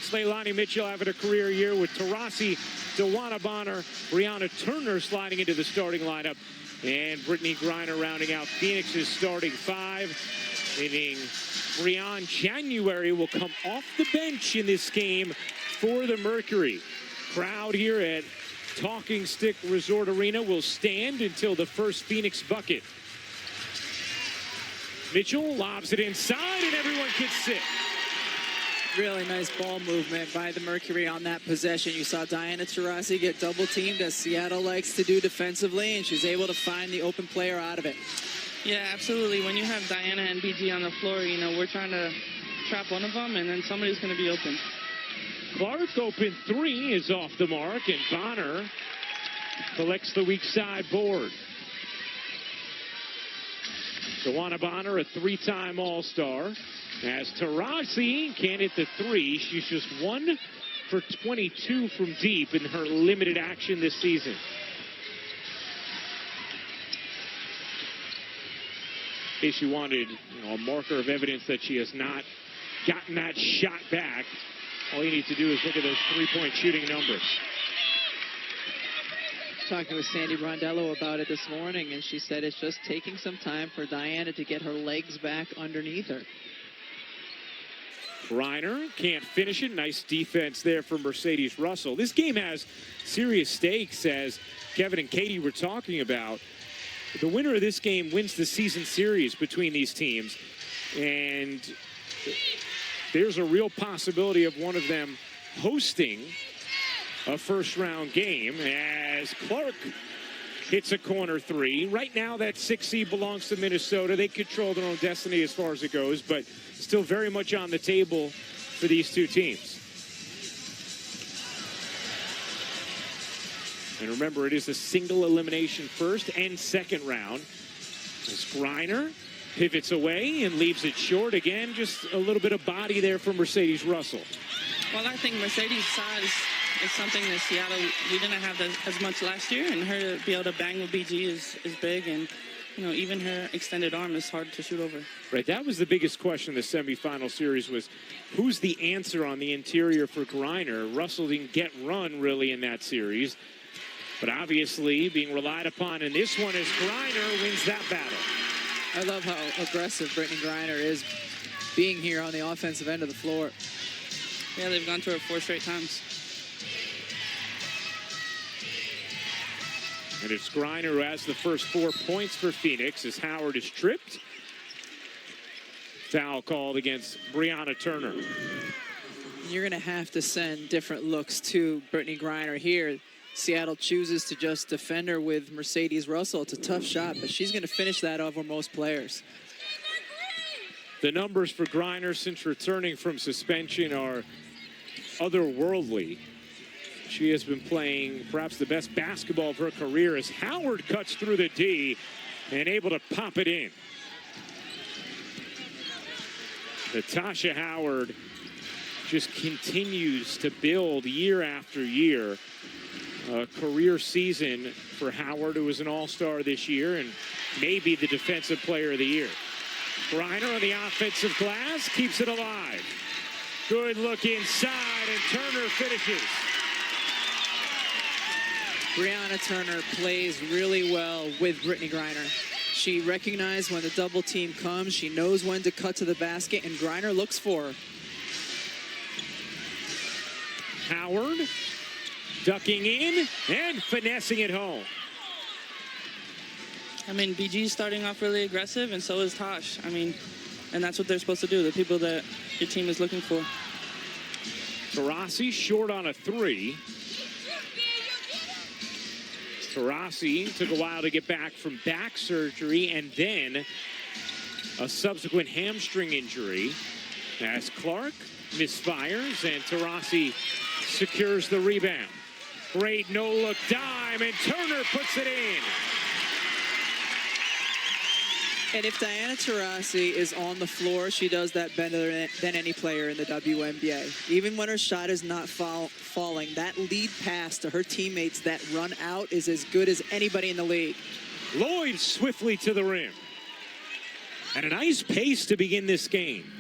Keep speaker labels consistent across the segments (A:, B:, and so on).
A: Leilani Mitchell having a career year with Taurasi, Dewana Bonner, Brianna Turner sliding into the starting lineup, and Brittany Griner rounding out Phoenix's starting five, meaning Brianne January will come off the bench in this game for the Mercury. Crowd here at Talking Stick Resort Arena will stand until the first Phoenix bucket. Mitchell lobs it inside and everyone can sit.
B: Really nice ball movement by the Mercury on that possession. You saw Diana Taurasi get double teamed, as Seattle likes to do defensively, and she's able to find the open player out of it.
C: Yeah, absolutely. When you have Diana and BG on the floor, you know, we're trying to trap one of them, and then somebody's going to be open.
A: Clark open three is off the mark, and Bonner collects the weak side board. Dewana Bonner, a three-time All-Star. As Taurasi can't hit the three, she's just 1 for 22 from deep in her limited action this season. In case you wanted, a marker of evidence that she has not gotten that shot back, all you need to do is look at those three-point shooting numbers.
B: Talking with Sandy Brondello about it this morning, and she said it's just taking some time for Diana to get her legs back underneath her.
A: Griner can't finish it. Nice defense there for Mercedes Russell. This game has serious stakes, as Kevin and Katie were talking about. The winner of this game wins the season series between these teams, and there's a real possibility of one of them hosting a first-round game, as Clark hits a corner three. Right now, that 6 seed belongs to Minnesota. They control their own destiny as far as it goes, but still very much on the table for these two teams. And remember, it is a single elimination first and second round. As Griner pivots away and leaves it short. Again, just a little bit of body there from Mercedes Russell.
C: Well, I think Mercedes' size is something that Seattle, we didn't have as much last year, and her to be able to bang with BG is big, and even her extended arm is hard to shoot over.
A: Right, that was the biggest question in the semifinal series, was who's the answer on the interior for Griner? Russell didn't get run really in that series, but obviously being relied upon in this one as Griner wins that battle.
B: I love how aggressive Brittany Griner is being here on the offensive end of the floor.
C: Yeah, they've gone to her 4 straight times.
A: And it's Griner who has the first 4 points for Phoenix as Howard is tripped. Foul called against Brianna Turner.
B: You're going to have to send different looks to Brittany Griner here. Seattle chooses to just defend her with Mercedes Russell. It's a tough shot, but she's going to finish that over most players.
A: The numbers for Griner since returning from suspension are otherworldly. She has been playing perhaps the best basketball of her career as Howard cuts through the D and able to pop it in. Natasha Howard just continues to build year after year. A career season for Howard, who was an all-star this year and maybe the defensive player of the year. Griner on the offensive glass keeps it alive. Good look inside, and Turner finishes.
B: Brianna Turner plays really well with Brittany Griner. She recognizes when the double team comes. She knows when to cut to the basket, and Griner looks for her.
A: Howard ducking in and finessing it home.
C: I mean, BG's starting off really aggressive, and so is Tosh. I mean, and that's what they're supposed to do, the people that your team is looking for.
A: Taurasi short on a three. Taurasi took a while to get back from back surgery and then a subsequent hamstring injury as Clark misfires and Taurasi secures the rebound. Great no-look dime, and Turner puts it in.
B: And if Diana Taurasi is on the floor, she does that better than any player in the WNBA. Even when her shot is not falling, that lead pass to her teammates that run out is as good as anybody in the league.
A: Lloyd swiftly to the rim. And a nice pace to begin this game.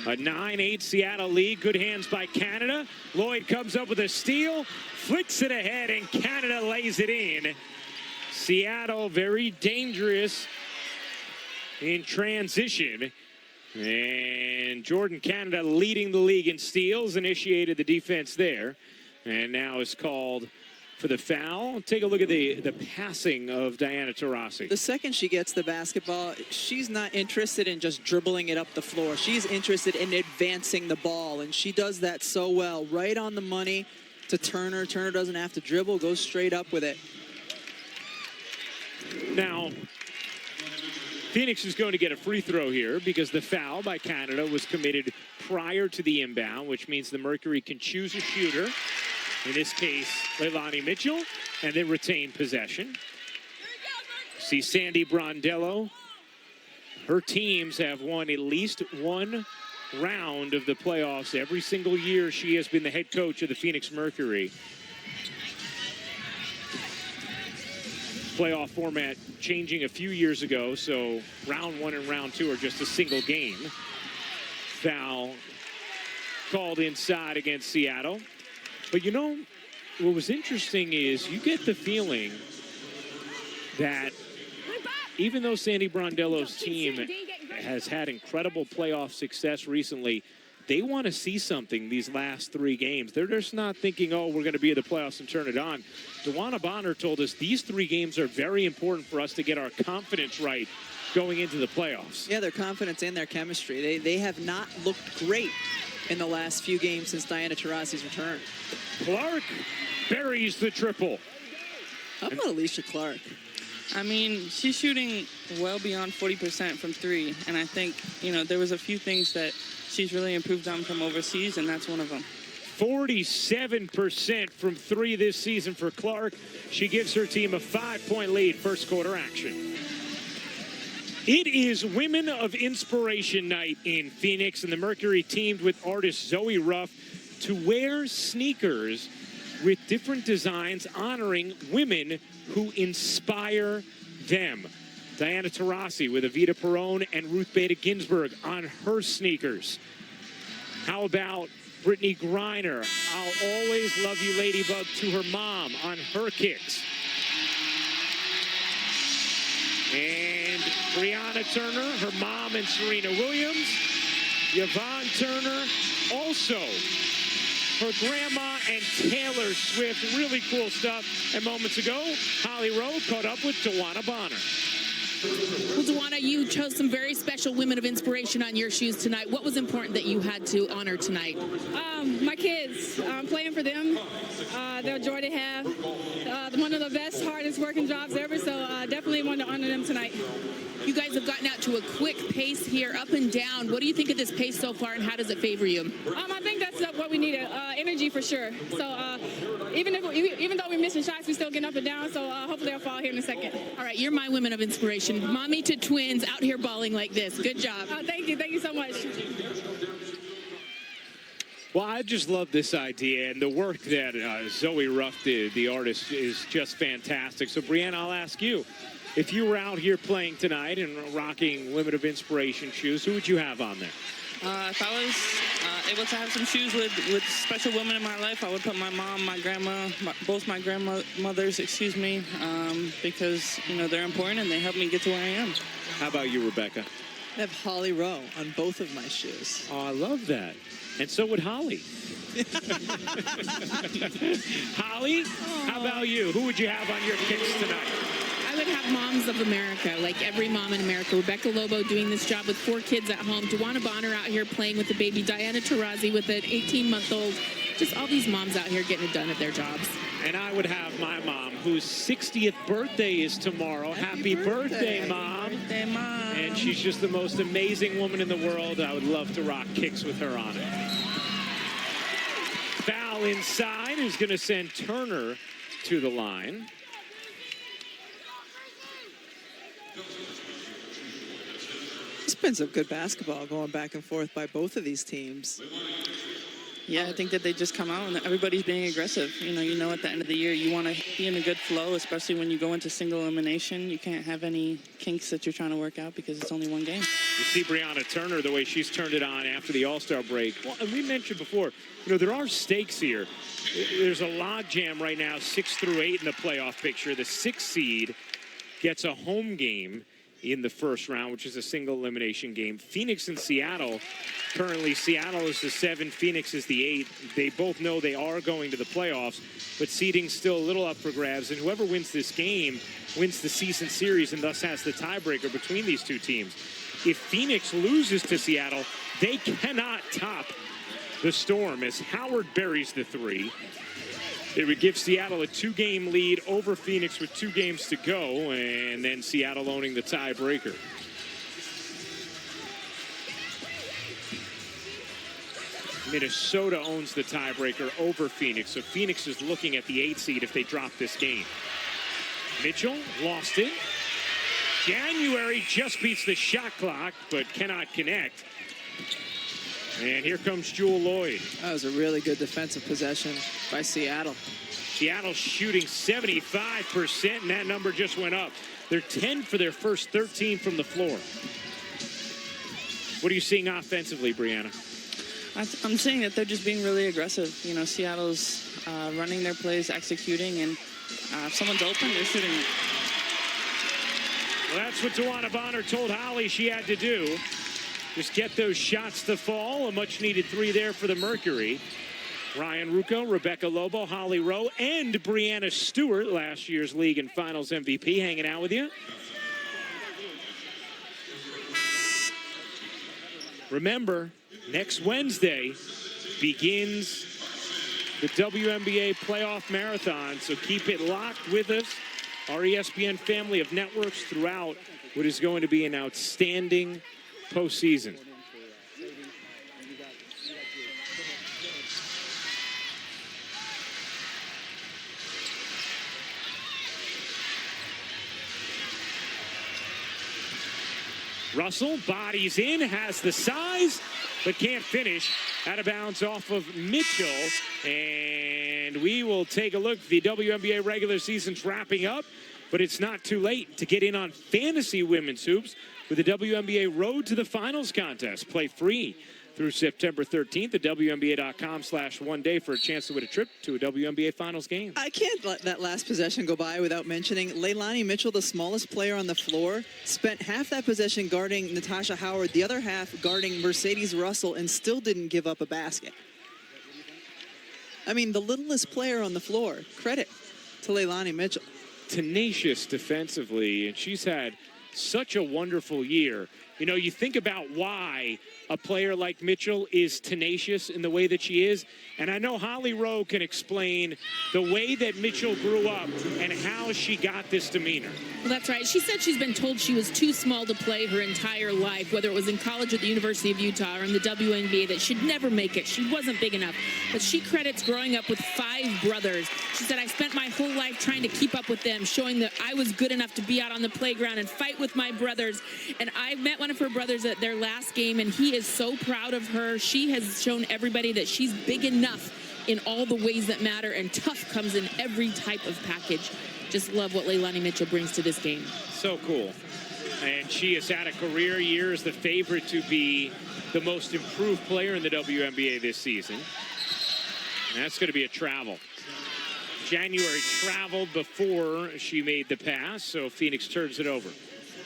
A: A 9-8 Seattle lead. Good hands by Canada. Lloyd comes up with a steal, flicks it ahead, and Canada lays it in. Seattle very dangerous in transition. And Jordan Canada leading the league in steals, initiated the defense there. And now is called for the foul. Take a look at the passing of Diana Taurasi.
B: The second she gets the basketball, she's not interested in just dribbling it up the floor. She's interested in advancing the ball, and she does that so well. Right on the money to Turner. Turner doesn't have to dribble, goes straight up with it.
A: Now, Phoenix is going to get a free throw here because the foul by Canada was committed prior to the inbound, which means the Mercury can choose a shooter. In this case, Leilani Mitchell, and then retain possession. See Sandy Brondello. Her teams have won at least one round of the playoffs every single year she has been the head coach of the Phoenix Mercury. Playoff format changing a few years ago, so round 1 and round 2 are just a single game. Foul called inside against Seattle. But you know, what was interesting is you get the feeling that even though Sandy Brondello's team has had incredible playoff success recently, they want to see something these last 3 games. They're just not thinking, oh, we're going to be in the playoffs and turn it on. DeWanna Bonner told us these 3 games are very important for us to get our confidence right going into the playoffs.
B: Yeah, their confidence and their chemistry. They have not looked great in the last few games since Diana Taurasi's return.
A: Clark buries the triple.
B: How about Alicia Clark?
C: I mean, she's shooting well beyond 40% from 3, and I think, you know, there was a few things that she's really improved on from overseas, and that's one of them.
A: 47% from 3 this season for Clark. She gives her team a 5-point lead, first quarter action. It is Women of Inspiration night in Phoenix, and the Mercury teamed with artist Zoe Ruff to wear sneakers with different designs honoring women who inspire them. Diana Taurasi with Evita Perón and Ruth Bader Ginsburg on her sneakers. How about Brittany Griner? I'll always love you, Ladybug, to her mom on her kicks. And Brianna Turner, her mom and Serena Williams. Yvonne Turner, also her grandma and Taylor Swift. Really cool stuff. And moments ago, Holly Rowe caught up with DeWanna Bonner.
D: Well, DeWanna, you chose some very special women of inspiration on your shoes tonight. What was important that you had to honor tonight?
E: My kids. I'm playing for them. They're a joy to have. One of the best, hardest working jobs ever, so definitely want to honor them tonight.
D: You guys have gotten out to a quick pace here, up and down. What do you think of this pace so far, and how does it favor you?
E: I think that's what we needed, energy for sure. So even though we're missing shots, we're still getting up and down, so hopefully I'll fall here in a second.
D: All right, you're my women of inspiration. Mommy to twins out here balling like this. Good job.
E: Thank you so much.
A: Well, I just love this idea, and the work that Zoe Ruff did, the artist, is just fantastic. So, Brianna, I'll ask you, if you were out here playing tonight and rocking Women of Inspiration shoes, who would you have on there?
C: If I was able to have some shoes with special women in my life, I would put my mom, my grandma, both my grandmothers, because, you know, they're important and they help me get to where I am.
A: How about you, Rebecca?
B: I have Holly Rowe on both of my shoes.
A: Oh, I love that. And so would Holly. Holly, how about you? Who would you have on your kicks tonight?
D: I would have Moms of America, like every mom in America. Rebecca Lobo doing this job with 4 kids at home. DeWanna Bonner out here playing with the baby. Diana Taurasi with an 18-month-old. Just all these moms out here getting it done at their jobs.
A: And I would have my mom, whose 60th birthday is tomorrow. Happy birthday, Mom.
C: Birthday, Mom.
A: And she's just the most amazing woman in the world. I would love to rock kicks with her on it. Foul inside, who's going to send Turner to the line.
B: It's been some good basketball going back and forth by both of these teams.
C: Yeah, I think that they just come out and everybody's being aggressive. You know, at the end of the year, you want to be in a good flow, especially when you go into single elimination. You can't have any kinks that you're trying to work out because it's only one game.
A: You see Brianna Turner, the way she's turned it on after the All-Star break. Well, and we mentioned before, there are stakes here. There's a logjam right now, 6 through 8 in the playoff picture. The 6th seed gets a home game in the first round, which is a single elimination game. Phoenix and Seattle. Currently, Seattle is the 7, Phoenix is the 8. They both know they are going to the playoffs, but seeding's still a little up for grabs. And whoever wins this game wins the season series and thus has the tiebreaker between these two teams. If Phoenix loses to Seattle, they cannot top the Storm as Howard buries the 3. It would give Seattle a 2-game lead over Phoenix with 2 games to go, and then Seattle owning the tiebreaker. Minnesota owns the tiebreaker over Phoenix, so Phoenix is looking at the 8 seed if they drop this game. Mitchell lost it. January just beats the shot clock, but cannot connect. And here comes Jewel Lloyd.
B: That was a really good defensive possession by Seattle.
A: Seattle shooting 75%, and that number just went up. They're 10 for their first 13 from the floor. What are you seeing offensively, Brianna?
C: I'm saying that they're just being really aggressive. Seattle's running their plays, executing, and if someone's open, they're shooting it.
A: Well, that's what Dewana Bonner told Holly she had to do. Just get those shots to fall. A much-needed 3 there for the Mercury. Ryan Rucco, Rebecca Lobo, Holly Rowe, and Brianna Stewart, last year's league and finals MVP, hanging out with you. Remember, next Wednesday begins the WNBA playoff marathon, so keep it locked with us, our ESPN family of networks throughout what is going to be an outstanding postseason. Russell bodies in, has the size, but can't finish. Out of bounds off of Mitchell. And we will take a look. The WNBA regular season's wrapping up, but it's not too late to get in on fantasy women's hoops with the WNBA Road to the Finals contest. Play free through September 13th at WNBA.com/1day for a chance to win a trip to a WNBA Finals game.
B: I can't let that last possession go by without mentioning Leilani Mitchell, the smallest player on the floor, spent half that possession guarding Natasha Howard, the other half guarding Mercedes Russell, and still didn't give up a basket. I mean, the littlest player on the floor. Credit to Leilani Mitchell.
A: Tenacious defensively, and she's had such a wonderful year. You think about why a player like Mitchell is tenacious in the way that she is. And I know Holly Rowe can explain the way that Mitchell grew up and how she got this demeanor.
D: Well, that's right. She said she's been told she was too small to play her entire life, whether it was in college at the University of Utah or in the WNBA, that she'd never make it. She wasn't big enough. But she credits growing up with 5 brothers. She said, I spent my whole life trying to keep up with them, showing that I was good enough to be out on the playground and fight with my brothers. And I met one of her brothers at their last game, and he is so proud of her. She has shown everybody that she's big enough in all the ways that matter, and tough comes in every type of package. Just love what Leilani Mitchell brings to this game.
A: So cool. And she has had a career year as the favorite to be the most improved player in the WNBA this season. And that's going to be a travel. January traveled before she made the pass, so Phoenix turns it over.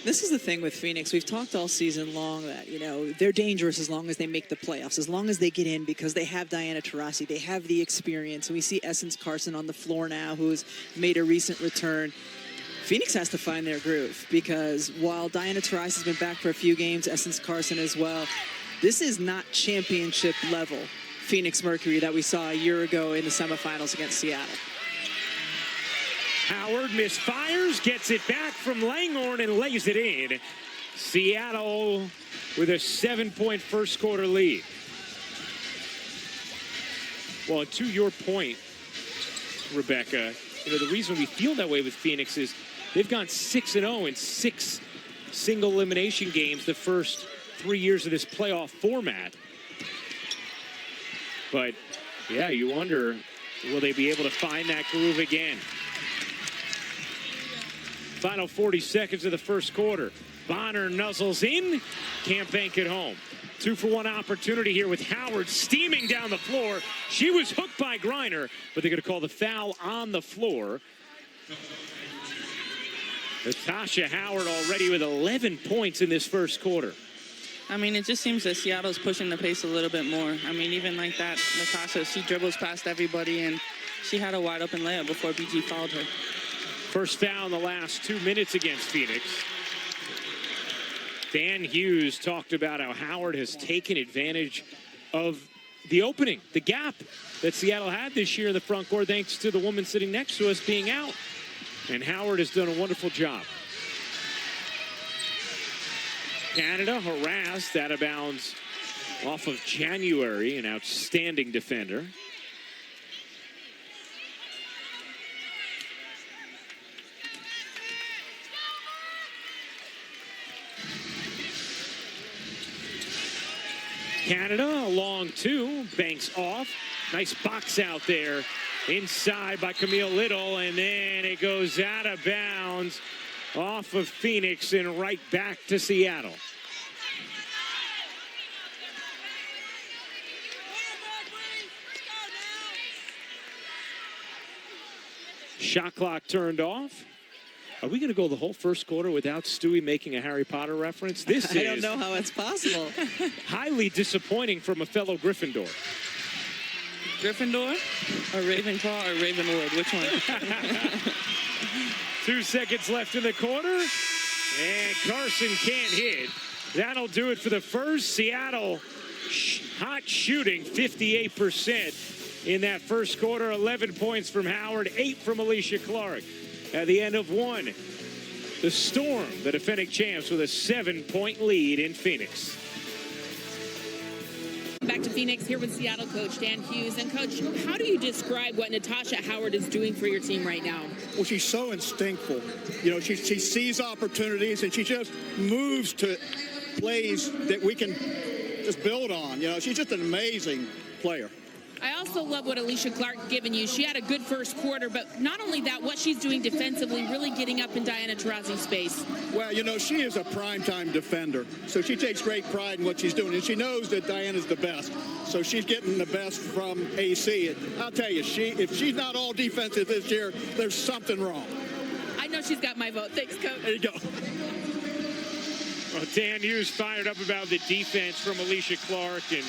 B: This is the thing with Phoenix. We've talked all season long that, they're dangerous as long as they make the playoffs, as long as they get in, because they have Diana Taurasi. They have the experience. And we see Essence Carson on the floor now, who's made a recent return. Phoenix has to find their groove, because while Diana Taurasi has been back for a few games, Essence Carson as well, this is not championship level Phoenix Mercury that we saw a year ago in the semifinals against Seattle.
A: Howard misfires, gets it back from Langhorne and lays it in. Seattle with a 7-point first quarter lead. Well, to your point, Rebecca, the reason we feel that way with Phoenix is they've gone 6-0 in 6 single elimination games the first 3 years of this playoff format. But, yeah, you wonder, will they be able to find that groove again? Final 40 seconds of the first quarter. Bonner nuzzles in, can't bank it home. 2-for-1 opportunity here with Howard steaming down the floor. She was hooked by Griner, but they're going to call the foul on the floor. Natasha Howard already with 11 points in this first quarter.
C: I mean, it just seems that Seattle's pushing the pace a little bit more. I mean, even like that, Natasha, she dribbles past everybody, and she had a wide open layup before BG fouled her.
A: First foul in the last 2 minutes against Phoenix. Dan Hughes talked about how Howard has taken advantage of the opening, the gap that Seattle had this year in the front court, thanks to the woman sitting next to us being out. And Howard has done a wonderful job. Canada harassed out of bounds off of January, an outstanding defender. Canada, a long two, banks off. Nice box out there inside by Camille Little, and then it goes out of bounds off of Phoenix and right back to Seattle. Shot clock turned off. Are we going to go the whole first quarter without Stewie making a Harry Potter reference? This
B: I don't know how it's possible.
A: highly disappointing from a fellow Gryffindor.
C: Gryffindor or Ravenclaw or Ravenwood? Which one?
A: 2 seconds left in the quarter, and Carson can't hit. That'll do it for the first. Seattle hot shooting, 58% in that first quarter. 11 points from Howard, 8 from Alicia Clark. At the end of one, the Storm, the defending champs, with a 7-point lead in Phoenix.
D: Back to Phoenix here with Seattle coach Dan Hughes. And coach, how do you describe what Natasha Howard is doing for your team right now?
F: Well, she's so instinctful. You know, she sees opportunities and she just moves to plays that we can just build on. You know, she's just an amazing player.
D: I also love what Alicia Clark given you. She had a good first quarter, but not only that, what she's doing defensively, really getting up in Diana Taurasi's space.
F: Well, you know, she is a primetime defender, so she takes great pride in what she's doing, and she knows that Diana's the best, so she's getting the best from AC. And I'll tell you, if she's not all defensive this year, there's something wrong.
D: I know she's got my vote. Thanks, coach.
F: There you go.
A: Well, Dan Hughes fired up about the defense from Alicia Clark, and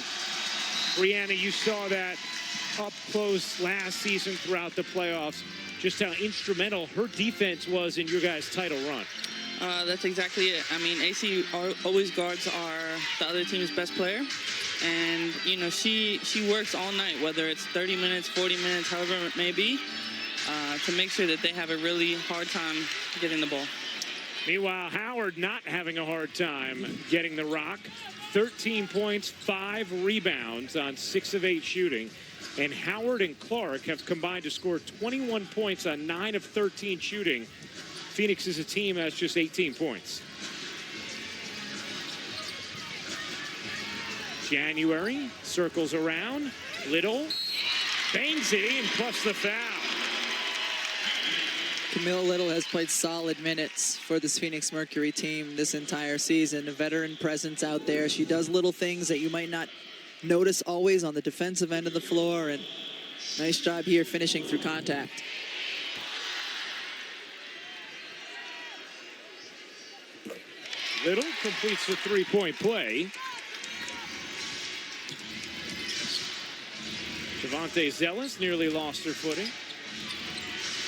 A: Brianna, you saw that up close last season throughout the playoffs, just how instrumental her defense was in your guys' title run.
C: That's exactly it. I mean, AC always guards the other team's best player. And, you know, she works all night, whether it's 30 minutes, 40 minutes, however it may be, to make sure that they have a really hard time getting the ball.
A: Meanwhile, Howard not having a hard time getting the rock. 13 points, 5 rebounds on 6 of 8 shooting. And Howard and Clark have combined to score 21 points on 9 of 13 shooting. Phoenix is a team that's just 18 points. January circles around. Little bangs it in, plus the foul.
B: Camille Little has played solid minutes for this Phoenix Mercury team this entire season. A veteran presence out there. She does little things that you might not notice always on the defensive end of the floor, and nice job here finishing through contact.
A: Little completes the three-point play. Javante Zealous nearly lost her footing.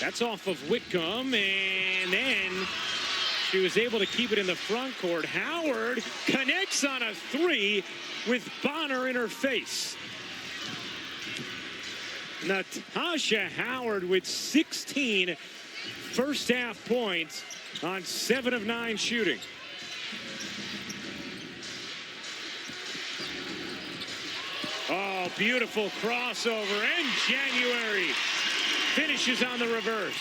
A: That's off of Whitcomb, and then she was able to keep it in the front court. Howard connects on a three with Bonner in her face. Natasha Howard with 16 first half points on 7 of 9 shooting. Oh, beautiful crossover, and January finishes on the reverse.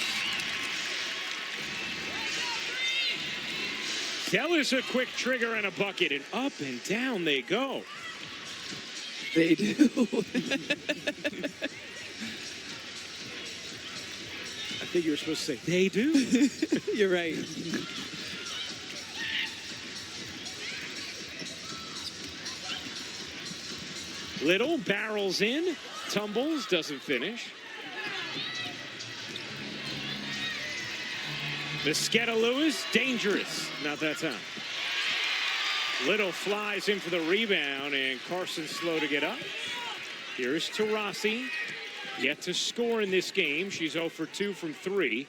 A: Tell us a quick trigger and a bucket, and up and down they go.
B: They do.
A: I think you were supposed to say, they do.
B: You're right.
A: Little barrels in, tumbles, doesn't finish. Mosqueda Lewis, dangerous. Not that time. Little flies in for the rebound, and Carson slow to get up. Here's Taurasi, yet to score in this game. She's 0 for 2 from 3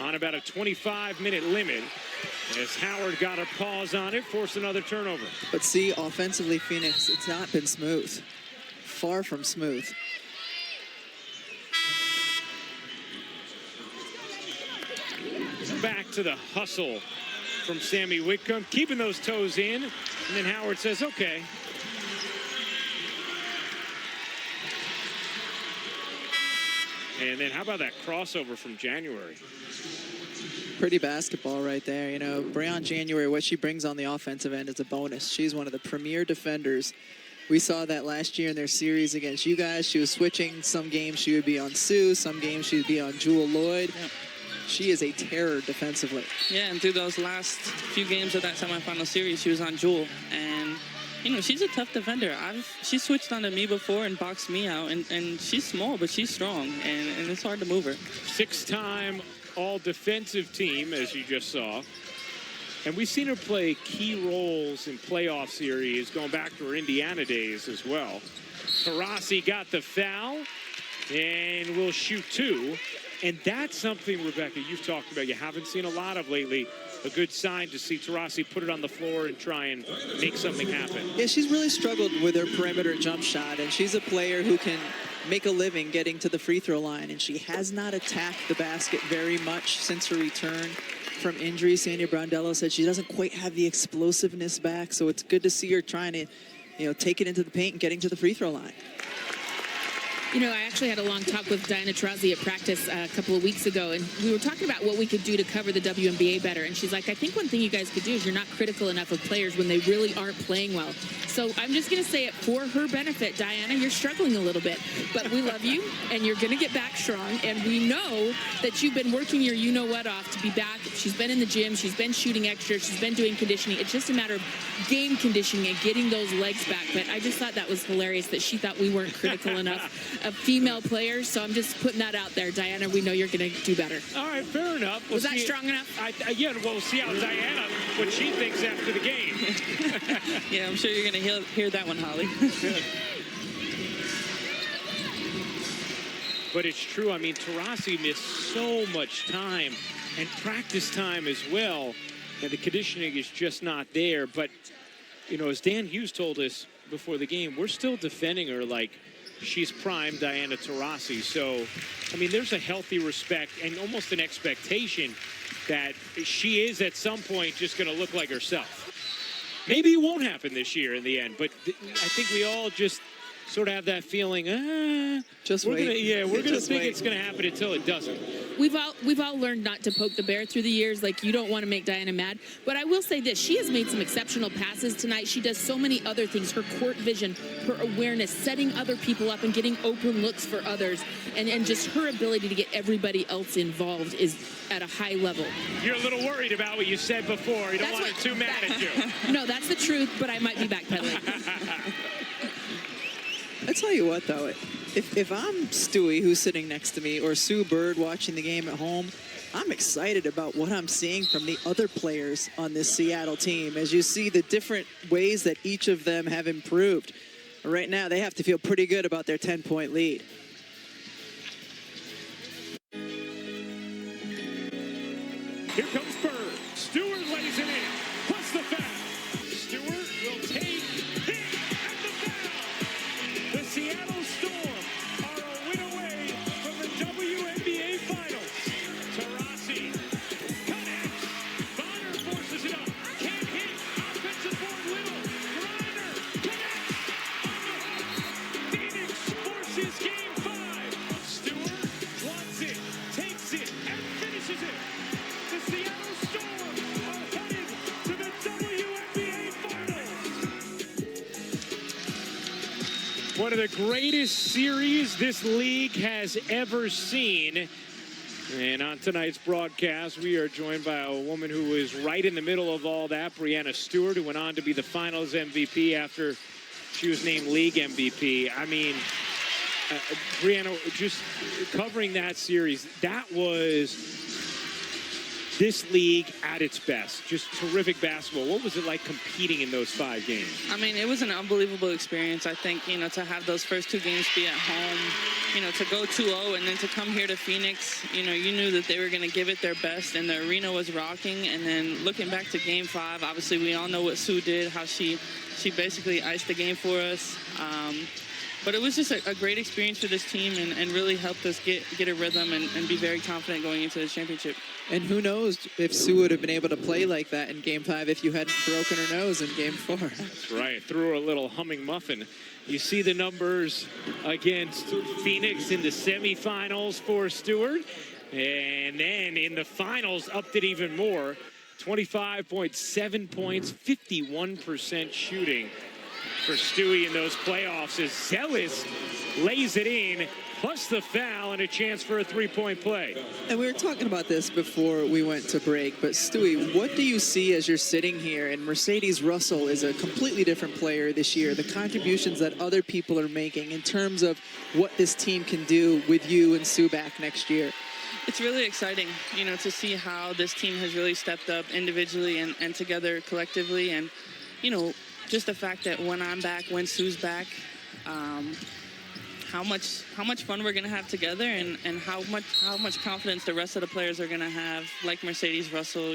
A: on about a 25-minute limit. As Howard got a pause on it, forced another turnover.
B: But see, offensively, Phoenix, it's not been smooth. Far from smooth.
A: Back to the hustle from Sammy Whitcomb, keeping those toes in, and then Howard says, okay. And then how about that crossover from January?
B: Pretty basketball right there. You know, Breon January, what she brings on the offensive end is a bonus. She's one of the premier defenders. We saw that last year in their series against you guys. She was switching. Some games she would be on Sue. Some games she would be on Jewel Lloyd.
C: Yep.
B: She is a terror defensively.
C: Yeah, and through those last few games of that semifinal series, she was on Jewel. And, you know, she's a tough defender. She switched onto me before and boxed me out. And she's small, but she's strong. And it's hard to move her.
A: 6-time all-defensive team, as you just saw. And we've seen her play key roles in playoff series going back to her Indiana days as well. Taurasi got the foul and will shoot 2. And that's something, Rebecca, you've talked about. You haven't seen a lot of lately. A good sign to see Taurasi put it on the floor and try and make something happen.
B: Yeah, she's really struggled with her perimeter jump shot, and she's a player who can make a living getting to the free throw line, and she has not attacked the basket very much since her return from injury. Sania Brondello said she doesn't quite have the explosiveness back, so it's good to see her trying to, you know, take it into the paint and getting to the free throw line.
D: You know, I actually had a long talk with Diana Taurasi at practice a couple of weeks ago, and we were talking about what we could do to cover the WNBA better. And she's like, I think one thing you guys could do is you're not critical enough of players when they really aren't playing well. So I'm just going to say it for her benefit, Diana, you're struggling a little bit, but we love you, and you're going to get back strong. And we know that you've been working your you-know-what off to be back. She's been in the gym. She's been shooting extra. She's been doing conditioning. It's just a matter of game conditioning and getting those legs back. But I just thought that was hilarious that she thought we weren't critical enough of female players, so I'm just putting that out there. Diana, we know you're going to do better.
A: All right, fair enough.
D: Was that strong enough?
A: Yeah, we'll see how Diana, what she thinks after the game.
C: Yeah, I'm sure you're going to hear that one, Holly.
A: But it's true. I mean, Taurasi missed so much time and practice time as well, and the conditioning is just not there. But, you know, as Dan Hughes told us before the game, we're still defending her like she's prime Diana Taurasi. So, I mean, there's a healthy respect and almost an expectation that she is at some point just going to look like herself. Maybe it won't happen this year in the end, but I think we all just sort of have that feeling,
B: Just
A: we're
B: wait.
A: We're going to
B: Just
A: think
B: wait.
A: it's going to happen until it doesn't.
D: We've all learned not to poke the bear through the years. Like, you don't want to make Diana mad. But I will say this, she has made some exceptional passes tonight. She does so many other things. Her court vision, her awareness, setting other people up and getting open looks for others, and just her ability to get everybody else involved is at a high level.
A: You're a little worried about what you said before. You don't want her too mad at you.
D: No, that's the truth, but I might be backpedaling.
B: I tell you what, though, if I'm Stewie, who's sitting next to me, or Sue Bird watching the game at home, I'm excited about what I'm seeing from the other players on this Seattle team. As you see the different ways that each of them have improved. Right now, they have to feel pretty good about their 10-point lead.
A: Here comes Bird. Stewart lays it in. Plus the foul. Stewart will take hit at the foul. The Seattle Storm are a win away from the WNBA Finals. Taurasi connects. Bonner forces it up. Can't hit. Offensive board Little. Griner connects. Phoenix forces game One of the greatest series this league has ever seen. And on tonight's broadcast, we are joined by a woman who is right in the middle of all that, Breanna Stewart, who went on to be the finals MVP after she was named league MVP. I mean, Breanna, just covering that series, that was this league at its best. Just terrific basketball. What was it like competing in those 5 games?
C: I mean, it was an unbelievable experience. I think, to have those first 2 games be at home, to go 2-0 and then to come here to Phoenix, you knew that they were going to give it their best and the arena was rocking. And then looking back to game 5, obviously we all know what Sue did, how she basically iced the game for us. But it was just a great experience for this team and really helped us get a rhythm and be very confident going into the championship.
B: And who knows if Sue would have been able to play like that in Game 5 if you hadn't broken her nose in Game 4.
A: That's right. Threw her a little humming muffin. You see the numbers against Phoenix in the semifinals for Stewart. And then in the finals, upped it even more. 25.7 points, 51% shooting for Stewie in those playoffs as Zealous lays it in, plus the foul and a chance for a 3-point play.
B: And we were talking about this before we went to break, but Stewie, what do you see as you're sitting here? And Mercedes Russell is a completely different player this year. The contributions that other people are making in terms of what this team can do with you and Sue back next year.
C: It's really exciting, to see how this team has really stepped up individually and together collectively. And, just the fact that when I'm back, when Sue's back, how much fun we're going to have together and how much confidence the rest of the players are going to have, like Mercedes Russell,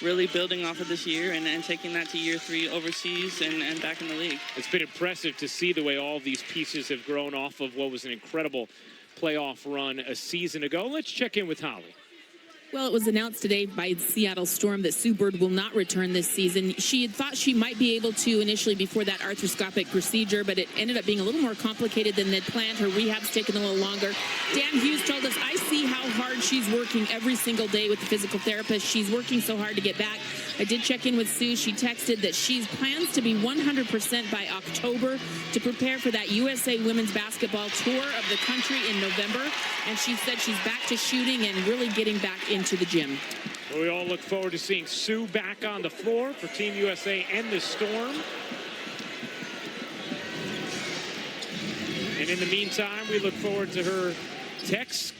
C: really building off of this year and taking that to year 3 overseas and back in the league.
A: It's been impressive to see the way all these pieces have grown off of what was an incredible playoff run a season ago. Let's check in with Holly.
D: Well, it was announced today by the Seattle Storm that Sue Bird will not return this season. She had thought she might be able to initially before that arthroscopic procedure, but it ended up being a little more complicated than they'd planned. Her rehab's taken a little longer. Dan Hughes told us, I see how hard she's working every single day with the physical therapist. She's working so hard to get back. I did check in with Sue. She texted that she plans to be 100% by October to prepare for that USA Women's Basketball Tour of the country in November. And she said she's back to shooting and really getting back into the gym.
A: Well, we all look forward to seeing Sue back on the floor for Team USA and the Storm. And in the meantime, we look forward to her texts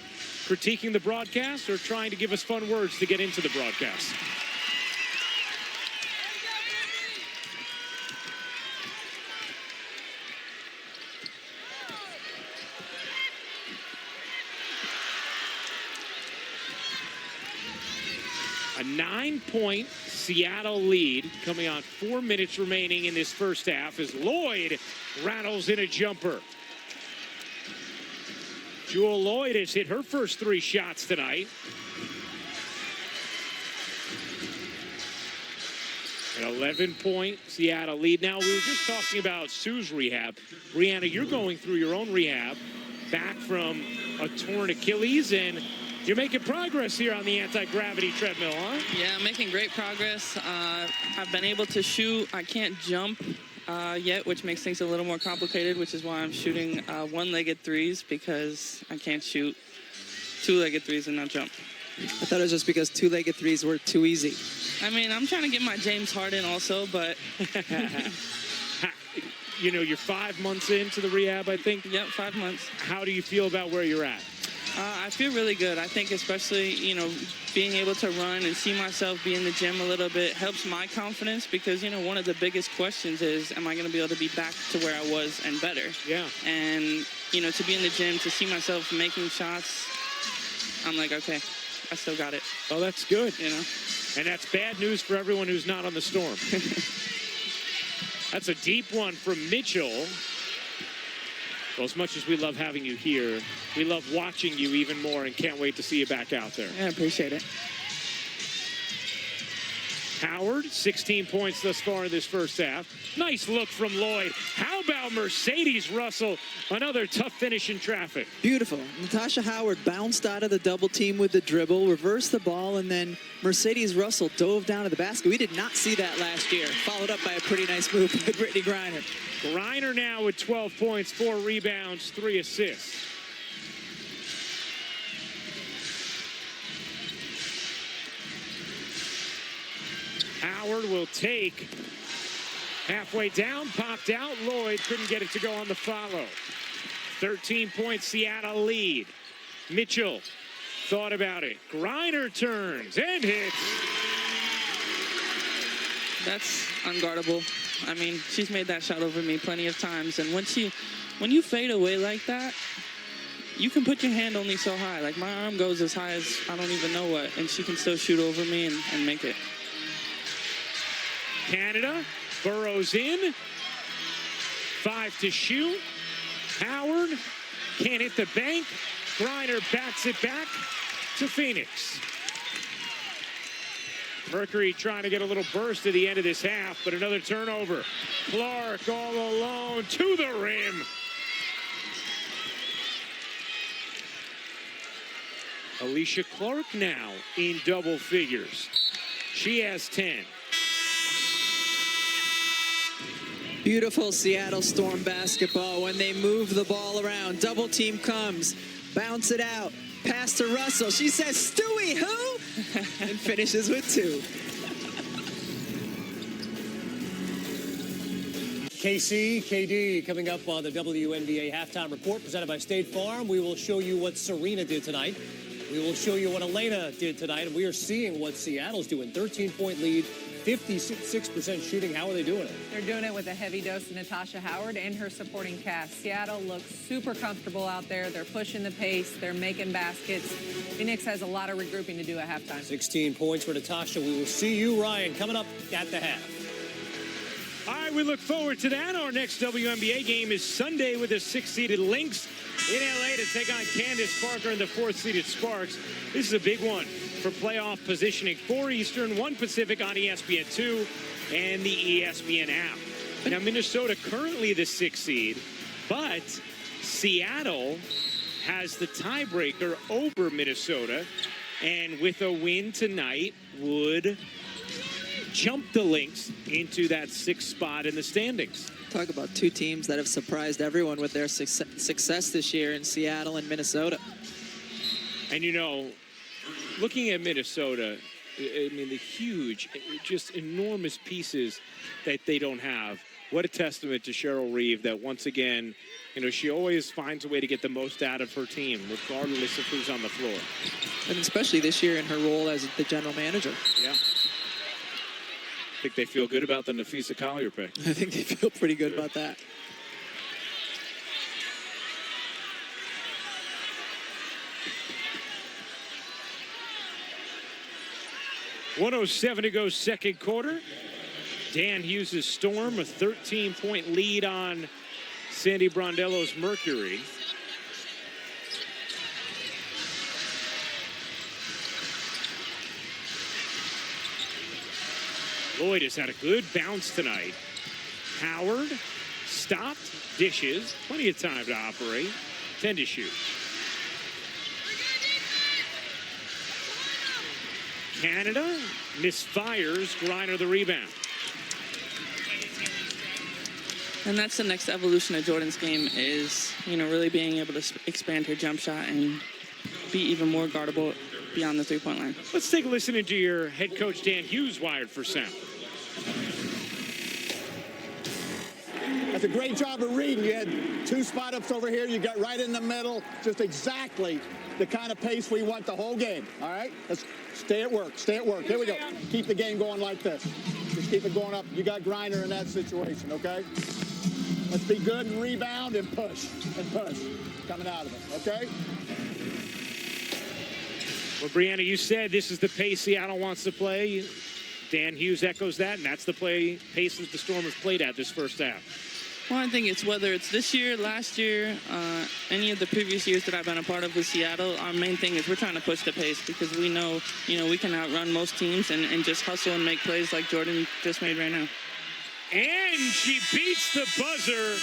A: critiquing the broadcast or trying to give us fun words to get into the broadcast. A 9-point Seattle lead coming on 4 minutes remaining in this first half as Lloyd rattles in a jumper. Jewel Lloyd has hit her first 3 shots tonight. An 11-point Seattle lead. Now, we were just talking about Sue's rehab. Breanna, you're going through your own rehab back from a torn Achilles, and you're making progress here on the anti-gravity treadmill, huh?
C: Yeah, I'm making great progress. I've been able to shoot. I can't jump yet, which makes things a little more complicated, which is why I'm shooting one-legged threes, because I can't shoot two-legged threes and not jump.
B: I thought it was just because 2-legged threes were too easy.
C: I mean, I'm trying to get my James Harden also, but...
A: You're 5 months into the rehab, I think?
C: Yep, 5 months.
A: How do you feel about where you're at?
C: I feel really good. I think especially, being able to run and see myself be in the gym a little bit helps my confidence because, one of the biggest questions is, am I going to be able to be back to where I was and better?
A: Yeah.
C: And, to be in the gym, to see myself making shots, I'm like, okay, I still got it.
A: Oh, that's good.
C: And
A: that's bad news for everyone who's not on the Storm. That's a deep one from Mitchell. Well, as much as we love having you here, we love watching you even more and can't wait to see you back out there.
C: Yeah, I appreciate it.
A: Howard, 16 points thus far in this first half. Nice look from Lloyd. How about Mercedes Russell? Another tough finish in traffic.
B: Beautiful. Natasha Howard bounced out of the double team with the dribble, reversed the ball, and then Mercedes Russell dove down to the basket. We did not see that last year. Followed up by a pretty nice move by Brittany Griner.
A: Griner now with 12 points, 4 rebounds, 3 assists. Howard will take. Halfway down, popped out. Lloyd couldn't get it to go on the follow. 13-point Seattle lead. Mitchell thought about it. Griner turns and hits.
C: That's unguardable. I mean, she's made that shot over me plenty of times. And when you fade away like that, you can put your hand only so high. Like, my arm goes as high as I don't even know what, and she can still shoot over me and make it.
A: Canada burrows in. 5 to shoot. Howard can't hit the bank. Griner bats it back to Phoenix. Mercury trying to get a little burst at the end of this half, but another turnover. Clark all alone to the rim. Alicia Clark now in double figures. She has 10.
B: Beautiful Seattle Storm basketball when they move the ball around. Double team comes, bounce it out, pass to Russell. She says, Stewie, who? And finishes with 2.
G: KC, KD coming up on the WNBA halftime report presented by State Farm. We will show you what Serena did tonight. We will show you what Elena did tonight. And we are seeing what Seattle's doing. 13-point lead, 56% shooting. How are they doing it?
H: They're doing it with a heavy dose of Natasha Howard and her supporting cast. Seattle looks super comfortable out there. They're pushing the pace. They're making baskets. Phoenix has a lot of regrouping to do at halftime.
G: 16 points for Natasha. We will see you, Ryan, coming up at the half.
A: All right, we look forward to that. Our next WNBA game is Sunday with the 6th-seeded Lynx in LA to take on Candace Parker and the 4th-seeded Sparks. This is a big one for playoff positioning. 4 Eastern, 1 Pacific on ESPN2 and the ESPN app. Now, Minnesota currently the 6th seed, but Seattle has the tiebreaker over Minnesota, and with a win tonight would jump the Lynx into that 6th spot in the standings.
B: Talk about 2 teams that have surprised everyone with their success this year in Seattle and Minnesota.
A: And, you know, looking at Minnesota, I mean, the huge, just enormous pieces that they don't have. What a testament to Cheryl Reeve that once again, you know, she always finds a way to get the most out of her team, regardless of who's on the floor.
B: And especially this year in her role as the general manager.
A: Yeah. I think they feel good about the Nafisa Collier pick.
B: I think they feel pretty good about that.
A: .107 to go second quarter. Dan Hughes' Storm, a 13-point lead on Sandy Brondello's Mercury. Lloyd has had a good bounce tonight. Howard stopped, dishes, plenty of time to operate, 10 to shoot. Canada misfires, Griner the rebound.
C: And that's the next evolution of Jordan's game is, you know, really being able to expand her jump shot and be even more guardable beyond the three-point line.
A: Let's take a listen into your head coach Dan Hughes wired for sound.
F: That's a great job of reading. You had 2 spot-ups over here. You got right in the middle. Just exactly the kind of pace we want the whole game. All right? Let's stay at work. Stay at work. Here we go. Keep the game going like this. Just keep it going up. You got Griner in that situation, okay? Let's be good and rebound and push. Coming out of it, okay?
A: Well, Brianna, you said this is the pace Seattle wants to play. Dan Hughes echoes that, and that's the pace that the Storm has played at this first half.
C: Well, I think it's whether it's this year, last year, any of the previous years that I've been a part of with Seattle, our main thing is we're trying to push the pace because we know, we can outrun most teams and just hustle and make plays like Jordan just made right now.
A: And she beats the buzzer,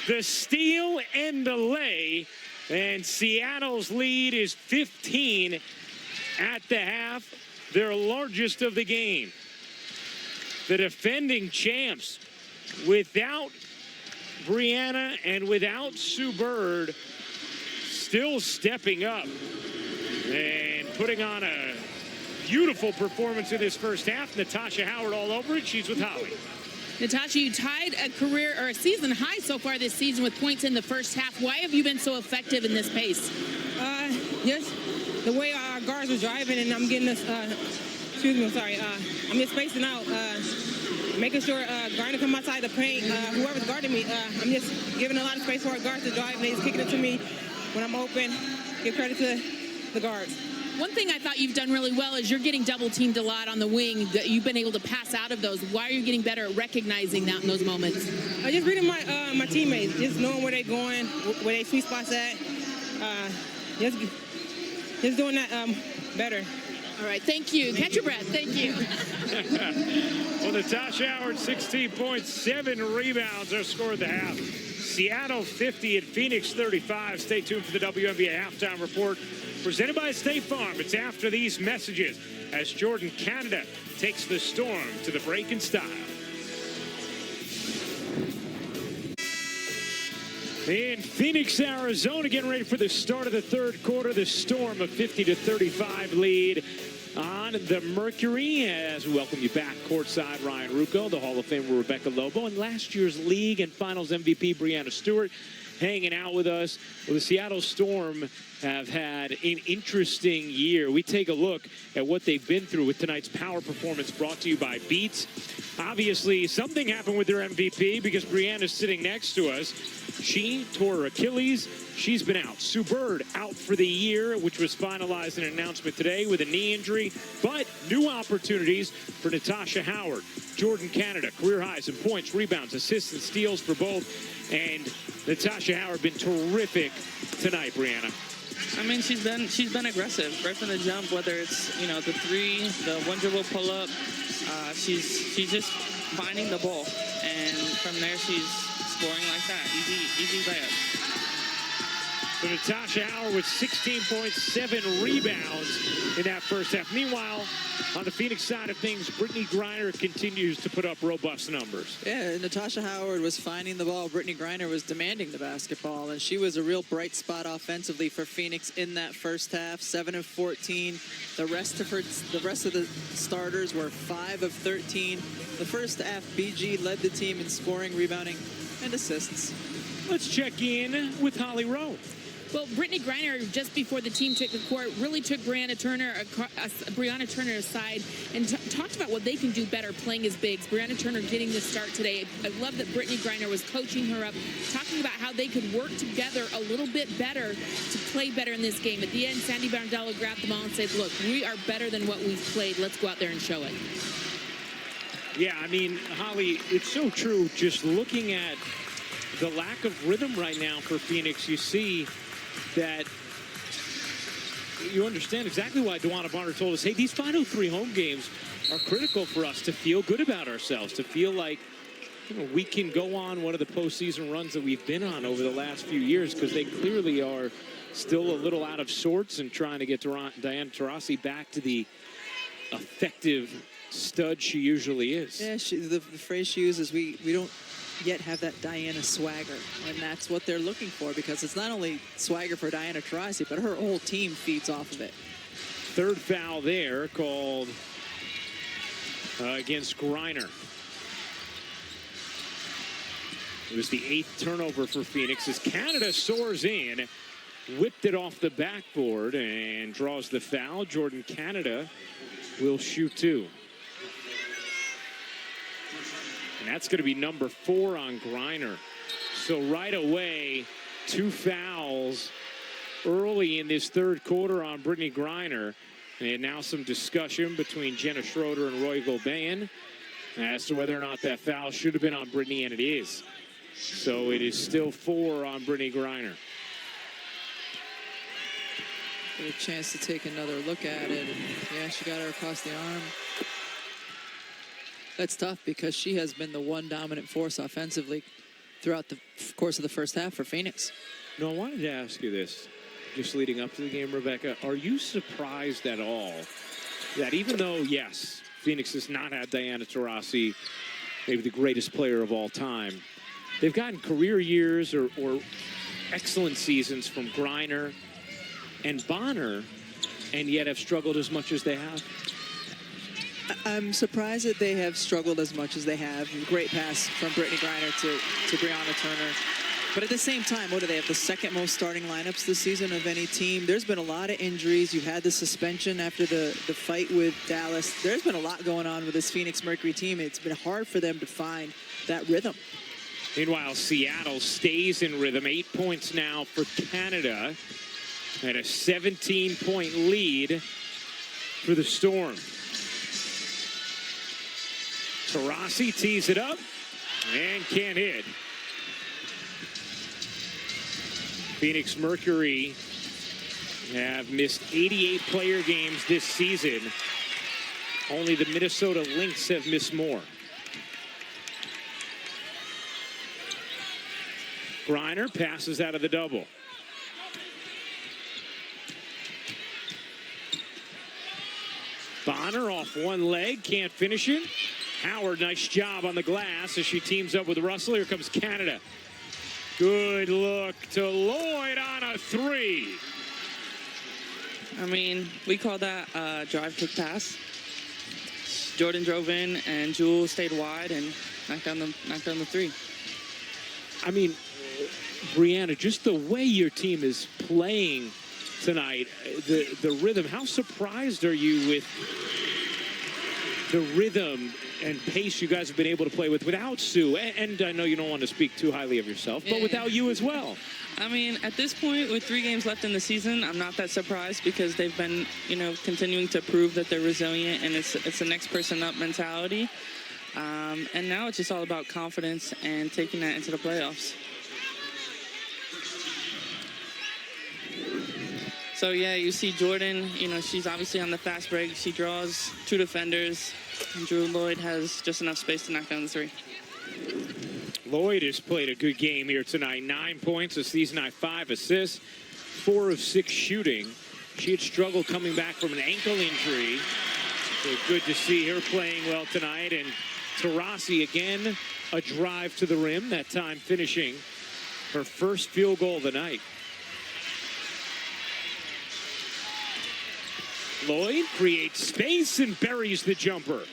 A: the steal and the lay, and Seattle's lead is 15 at the half, their largest of the game. The defending champs, without Brianna and without Sue Bird, still stepping up and putting on a beautiful performance in this first half. Natasha Howard all over it. She's with Holly.
D: Natasha, you tied a career or a season high so far this season with points in the first half. Why have you been so effective in this pace?
I: Just the way our guards are driving, and I'm getting this. Excuse me, I'm sorry. I'm just spacing out, making sure guarding to come outside the paint. Whoever's guarding me, I'm just giving a lot of space for our guards to drive. They're just kicking it to me when I'm open. Give credit to the guards.
D: One thing I thought you've done really well is you're getting double teamed a lot on the wing. That you've been able to pass out of those. Why are you getting better at recognizing that in those moments?
I: Just reading my teammates, just knowing where they're going, where they sweet spots at. Just doing that better.
D: All right, thank you. Catch your breath. Thank you.
A: Well, Natasha Howard, 16 points, 7 rebounds, our score at the half. Seattle 50 and Phoenix 35. Stay tuned for the WNBA halftime report presented by State Farm. It's after these messages as Jordan Canada takes the Storm to the break in style. In Phoenix, Arizona, getting ready for the start of the third quarter. The Storm a 50-35 lead on the Mercury. As we welcome you back courtside, Ryan Rucco, the Hall of Famer Rebecca Lobo, and last year's league and finals MVP Brianna Stewart hanging out with us. Well, the Seattle Storm have had an interesting year. We take a look at what they've been through with tonight's power performance brought to you by Beats. Obviously, something happened with their MVP because Brianna's sitting next to us. She tore her Achilles. She's been out. Sue Bird out for the year, which was finalized in an announcement today with a knee injury. But new opportunities for Natasha Howard. Jordan Canada, career highs in points, rebounds, assists, and steals for both. And Natasha Howard been terrific tonight, Brianna.
C: I mean, she's been aggressive right from the jump. Whether it's the three, the one dribble pull up, she's just finding the ball, and from there she's scoring like that. Easy layup.
A: So Natasha Howard with 16 points, 7 rebounds in that first half. Meanwhile, on the Phoenix side of things, Brittany Griner continues to put up robust numbers.
B: Yeah, Natasha Howard was finding the ball. Brittany Griner was demanding the basketball, and she was a real bright spot offensively for Phoenix in that first half. 7 of 14. The rest of the starters were 5 of 13. The first half, BG led the team in scoring, rebounding, and assists.
A: Let's check in with Holly Rowe.
D: Well, Brittany Griner, just before the team took the court, really took Brianna Turner aside and talked about what they can do better playing as bigs. Brianna Turner getting the start today. I love that Brittany Griner was coaching her up, talking about how they could work together a little bit better to play better in this game. At the end, Sandy Barndello grabbed the ball and said, look, we are better than what we've played. Let's go out there and show it.
A: Yeah, I mean, Holly, it's so true. Just looking at the lack of rhythm right now for Phoenix, you see that you understand exactly why DeWanna Bonner told us, hey, these final 3 home games are critical for us to feel good about ourselves, to feel like we can go on one of the postseason runs that we've been on over the last few years, because they clearly are still a little out of sorts and trying to get Diana Taurasi back to the effective stud she usually is.
B: Yeah, the phrase she uses, we don't yet have that Diana swagger, and that's what they're looking for, because it's not only swagger for Diana Taurasi, but her whole team feeds off of it.
A: Third foul there called against Griner. It was the 8th turnover for Phoenix as Canada soars in, whipped it off the backboard and draws the foul. Jordan Canada will shoot 2. And that's going to be number 4 on Griner. So right away, 2 fouls early in this third quarter on Brittany Griner. And now some discussion between Jenna Schroeder and Roy Gulbin as to whether or not that foul should have been on Brittany, and it is. So it is still 4 on Brittany Griner.
B: Get a chance to take another look at it. And yeah, she got her across the arm. That's tough because she has been the one dominant force offensively throughout the course of the first half for Phoenix.
A: No, I wanted to ask you this, just leading up to the game, Rebecca. Are you surprised at all that even though, yes, Phoenix has not had Diana Taurasi, maybe the greatest player of all time, they've gotten career years or excellent seasons from Griner and Bonner, and yet have struggled as much as they have?
B: I'm surprised that they have struggled as much as they have. Great pass from Brittany Griner to Brianna Turner. But at the same time, what do they have? The second most starting lineups this season of any team. There's been a lot of injuries. You've had the suspension after the fight with Dallas. There's been a lot going on with this Phoenix Mercury team. It's been hard for them to find that rhythm.
A: Meanwhile, Seattle stays in rhythm. 8 points now for Canada. And a 17-point lead for the Storm. Taurasi tees it up and can't hit. Phoenix Mercury have missed 88 player games this season. Only the Minnesota Lynx have missed more. Griner passes out of the double. Bonner off one leg, can't finish it. Howard, nice job on the glass as she teams up with Russell. Here comes Canada. Good look to Lloyd on a 3.
C: I mean, we call that a drive kick pass. Jordan drove in and Jewel stayed wide and knocked down the 3.
A: I mean, Brianna, just the way your team is playing tonight, the rhythm, how surprised are you with the rhythm and pace you guys have been able to play with without Sue? And I know you don't want to speak too highly of yourself, but without you as well.
C: I mean, at this point, with 3 games left in the season, I'm not that surprised because they've been, continuing to prove that they're resilient, and it's the next person up mentality. And now it's just all about confidence and taking that into the playoffs. So, yeah, you see Jordan, she's obviously on the fast break. She draws 2 defenders. And Drew Lloyd has just enough space to knock down the 3.
A: Lloyd has played a good game here tonight. 9 points, a season-high 5 assists, 4 of 6 shooting. She had struggled coming back from an ankle injury. So good to see her playing well tonight. And Taurasi again, a drive to the rim, that time finishing her first field goal of the night. Lloyd creates space and buries the jumper.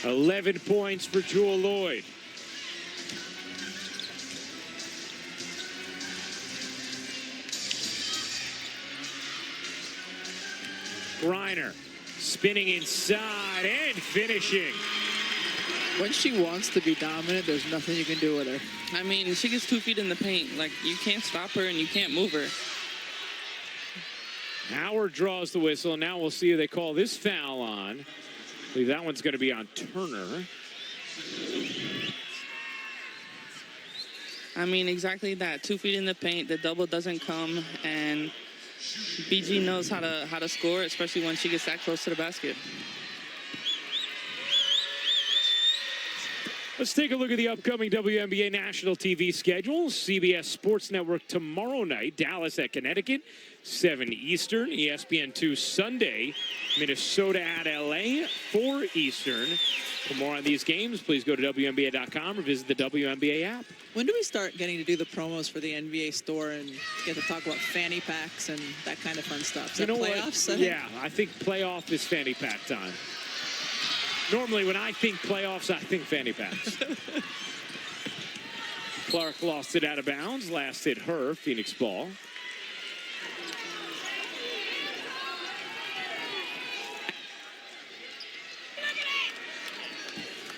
A: 11 points for Jewel Lloyd. Griner spinning inside and finishing.
B: When she wants to be dominant, there's nothing you can do with her.
C: I mean, she gets 2 feet in the paint. Like, you can't stop her and you can't move her.
A: Howard draws the whistle, and now we'll see who they call this foul on. I believe that one's going to be on Turner.
C: I mean, exactly that. 2 feet in the paint, the double doesn't come, and BG knows how to score, especially when she gets that close to the basket.
A: Let's take a look at the upcoming WNBA national TV schedule. CBS Sports Network tomorrow night, Dallas at Connecticut, 7 Eastern. ESPN2 Sunday, Minnesota at LA, 4 Eastern. For more on these games, please go to WNBA.com or visit the WNBA app.
B: When do we start getting to do the promos for the NBA store and get to talk about fanny packs and that kind of fun stuff? Is that playoffs?
A: Yeah, I think playoff is fanny pack time. Normally, when I think playoffs, I think fanny packs. Clark lost it out of bounds. Last hit her, Phoenix ball.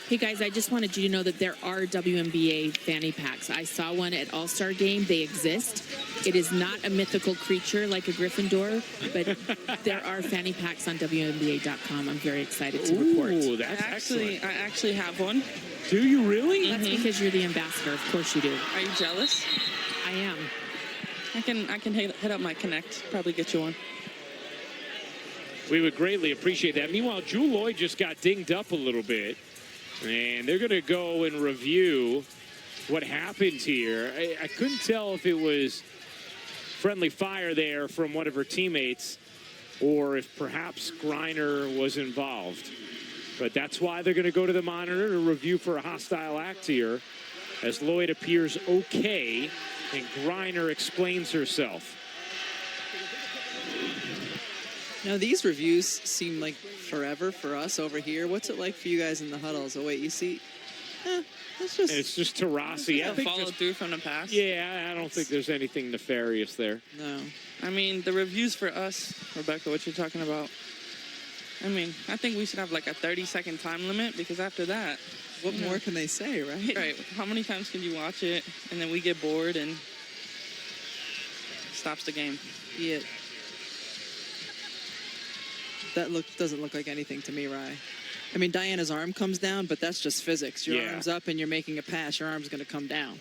D: Hey guys, I just wanted you to know that there are WNBA fanny packs. I saw one at All-Star Game. They exist. It is not a mythical creature like a Gryffindor, but there are fanny packs on WNBA.com. I'm very excited to report.
A: Ooh, that's
C: I actually have one.
A: Do you really?
D: That's because you're the ambassador. Of course you do.
C: Are you jealous?
D: I am.
C: I can hit up my Connect. Probably get you one.
A: We would greatly appreciate that. Meanwhile, Jewel Lloyd just got dinged up a little bit. And they're going to go and review what happened here. I couldn't tell if it was friendly fire there from one of her teammates or if perhaps Griner was involved. But that's why they're going to go to the monitor to review for a hostile act here as Lloyd appears okay and Griner explains herself.
B: Now, these reviews seem like forever for us over here. What's it like for you guys in the huddles? Oh, wait, you see?
A: It's just Taurasi.
C: I think follow through from the past.
A: Yeah, I don't think there's anything nefarious there.
B: No.
C: I mean, the reviews for us, Rebecca, what you're talking about, I mean, I think we should have like a 30-second time limit because after that...
B: What more can they say, right?
C: Right. How many times can you watch it and then we get bored and stops the game?
B: Yeah. That doesn't look like anything to me, Rye. I mean, Diana's arm comes down, but that's just physics. Your arm's up and you're making a pass. Your arm's going to come down.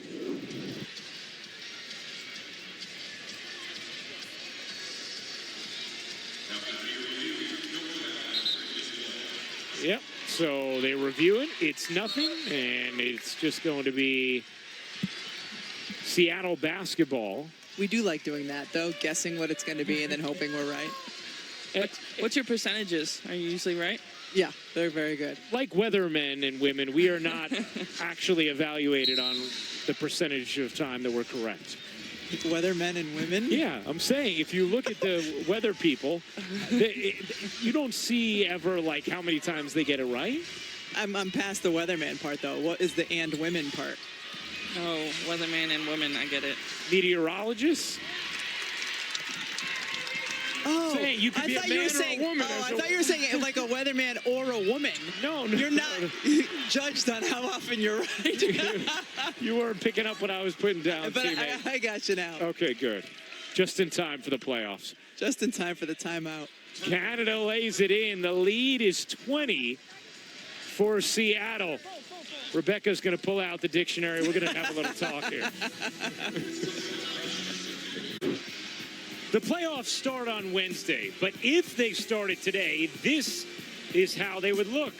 A: Yep. So they review it. It's nothing, and it's just going to be Seattle basketball.
B: We do like doing that, though, guessing what it's going to be and then hoping we're right.
C: What's your percentages? Are you usually right?
B: Yeah, they're very good.
A: Like weathermen and women, we are not actually evaluated on the percentage of time that we're correct.
B: Weathermen and women?
A: Yeah, I'm saying if you look at the weather people, you don't see ever like how many times they get it right.
B: I'm past the weatherman part, though. What is the and women part?
C: Oh, weatherman and women, I get it.
A: Meteorologists?
B: Oh,
A: saying you could be a man or a woman.
B: I thought you were saying like a weatherman or a woman.
A: No.
B: You're not judged on how often you're right.
A: You weren't picking up what I was putting down,
B: but I got you now.
A: Okay, good. Just in time for the playoffs.
B: Just in time for the timeout.
A: Canada lays it in. The lead is 20 for Seattle. Rebecca's going to pull out the dictionary. We're going to have a little talk here. The playoffs start on Wednesday, but if they started today, this is how they would look.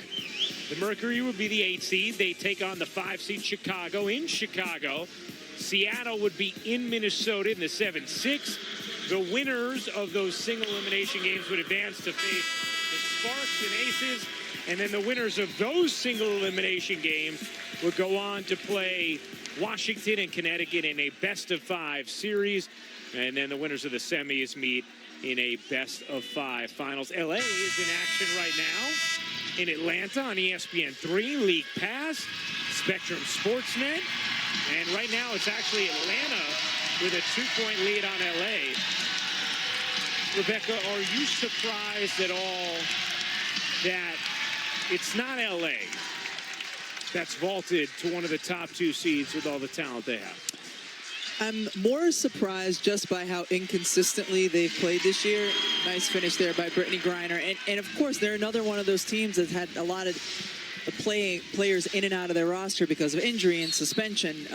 A: The Mercury would be the 8 seed. They take on the 5 seed Chicago in Chicago. Seattle would be in Minnesota in the 7-6. The winners of those single elimination games would advance to face the Sparks and Aces. And then the winners of those single elimination games would go on to play Washington and Connecticut in a best-of-5 series. And then the winners of the semis meet in a best-of-5 finals. LA is in action right now in Atlanta on ESPN3, League Pass, Spectrum Sportsnet. And right now it's actually Atlanta with a 2-point lead on LA. Rebecca, are you surprised at all that it's not LA that's vaulted to one of the top 2 seeds with all the talent they have?
B: I'm more surprised just by how inconsistently they've played this year. Nice finish there by Brittany Griner. And of course, they're another one of those teams that had a lot of players in and out of their roster because of injury and suspension.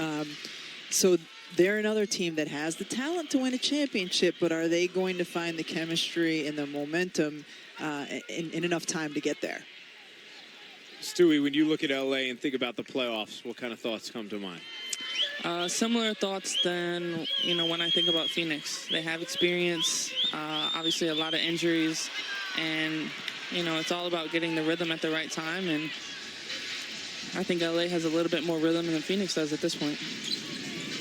B: So they're another team that has the talent to win a championship, but are they going to find the chemistry and the momentum in enough time to get there?
A: Stewie, when you look at LA and think about the playoffs, what kind of thoughts come to mind?
C: Similar thoughts than, when I think about Phoenix. They have experience, obviously a lot of injuries, and, it's all about getting the rhythm at the right time, and I think LA has a little bit more rhythm than Phoenix does at this point.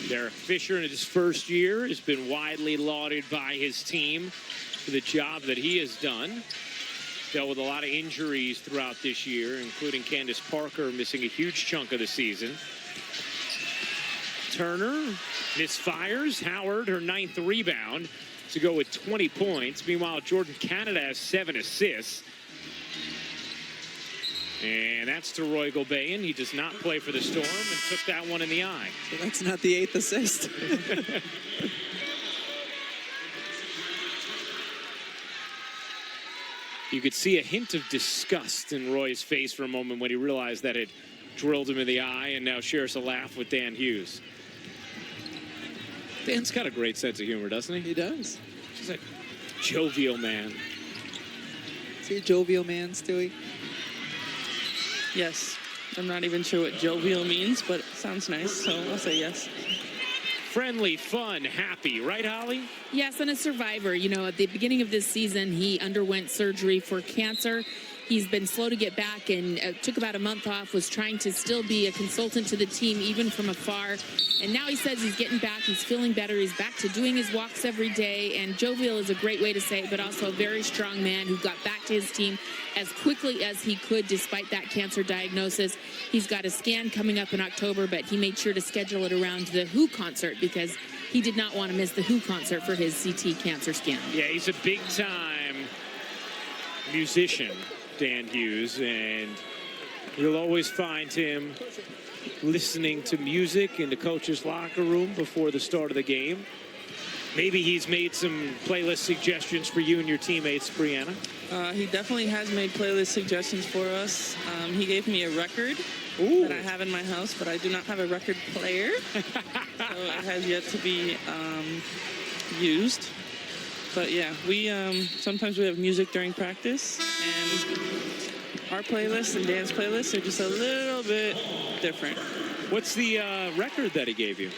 A: Derek Fisher in his first year has been widely lauded by his team for the job that he has done. Dealt with a lot of injuries throughout this year, including Candace Parker missing a huge chunk of the season. Turner misfires. Howard, her 9th rebound, to go with 20 points. Meanwhile, Jordan Canada has 7 assists. And that's to Roy Gilbain. He does not play for the Storm and took that one in the eye.
B: So that's not the 8th assist.
A: You could see a hint of disgust in Roy's face for a moment when he realized that it drilled him in the eye, and now shares a laugh with Dan Hughes. Dan's got a great sense of humor, doesn't he?
B: He does.
A: He's a jovial man.
B: Is he a jovial man, Stewie?
C: Yes. I'm not even sure what jovial means, but it sounds nice, so I'll say yes.
A: Friendly, fun, happy, right, Holly?
D: Yes, and a survivor. You know, at the beginning of this season, he underwent surgery for cancer. He's been slow to get back and took about a month off, was trying to still be a consultant to the team, even from afar. And now he says he's getting back, he's feeling better, he's back to doing his walks every day. And jovial is a great way to say it, but also a very strong man who got back to his team as quickly as he could despite that cancer diagnosis. He's got a scan coming up in October, but he made sure to schedule it around the Who concert because he did not want to miss the Who concert for his CT cancer scan.
A: Yeah, he's a big-time musician, Dan Hughes, and you'll always find him listening to music in the coach's locker room before the start of the game. Maybe he's made some playlist suggestions for you and your teammates, Brianna.
C: He definitely has made playlist suggestions for us. He gave me a record that I have in my house, but I do not have a record player. So it has yet to be used. But yeah, we sometimes we have music during practice, and our playlist and Dan's playlist are just a little bit different.
A: What's the record that he gave you?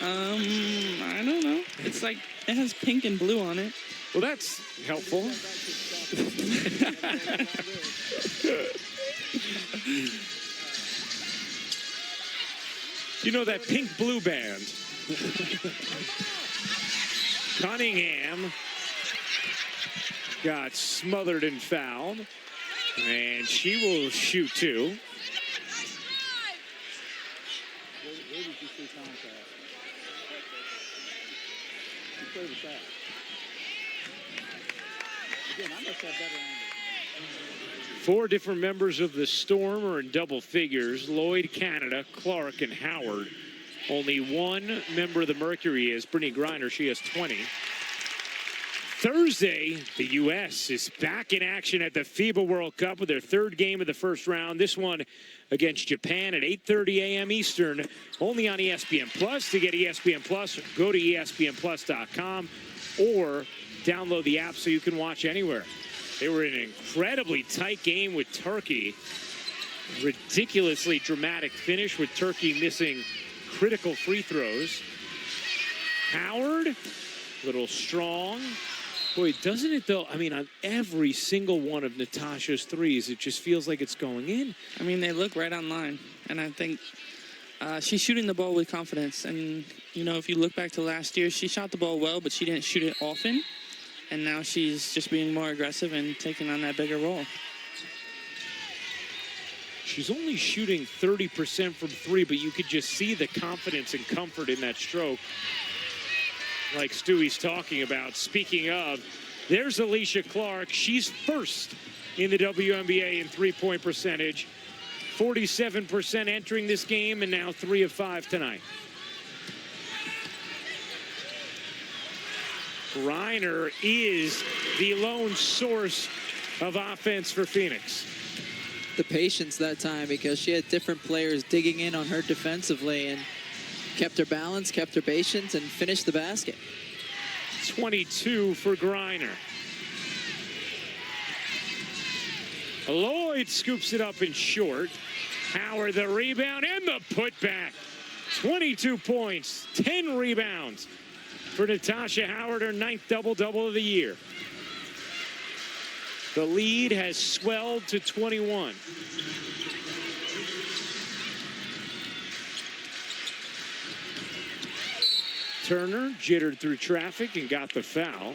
C: I don't know. It's like, it has pink and blue on it.
A: Well, that's helpful. You know that Pink Blue Band? Cunningham got smothered and fouled, and she will shoot two.
F: Where did you see contact? You played with that. Again, I must have better angles.
A: 4 different members of the Storm are in double figures. Lloyd, Canada, Clark, and Howard. Only one member of the Mercury is Brittany Griner. She has 20. Thursday, the U.S. is back in action at the FIBA World Cup with their 3rd game of the first round. This one against Japan at 8:30 a.m. Eastern, only on ESPN Plus. To get ESPN Plus, go to ESPNplus.com or download the app so you can watch anywhere. They were in an incredibly tight game with Turkey. Ridiculously dramatic finish with Turkey missing critical free throws. Howard, a little strong. Boy, doesn't it though? I mean, on every single one of Natasha's threes, it just feels like it's going in.
C: I mean, they look right on line. And I think she's shooting the ball with confidence. And, you know, if you look back to last year, she shot the ball well, but she didn't shoot it often. And now she's just being more aggressive and taking on that bigger role.
A: She's only shooting 30% from 3, but you could just see the confidence and comfort in that stroke. Like Stewie's talking about. Speaking of, there's Alicia Clark. She's first in the WNBA in three-point percentage. 47% entering this game, and now 3 of 5 tonight. Griner is the lone source of offense for Phoenix.
B: The patience that time, because she had different players digging in on her defensively and kept her balance, kept her patience, and finished the basket.
A: 22 for Griner. Lloyd scoops it up in short. Howard the rebound and the putback. 22 points, 10 rebounds for Natasha Howard, her 9th double-double of the year. The lead has swelled to 21. Turner jittered through traffic and got the foul.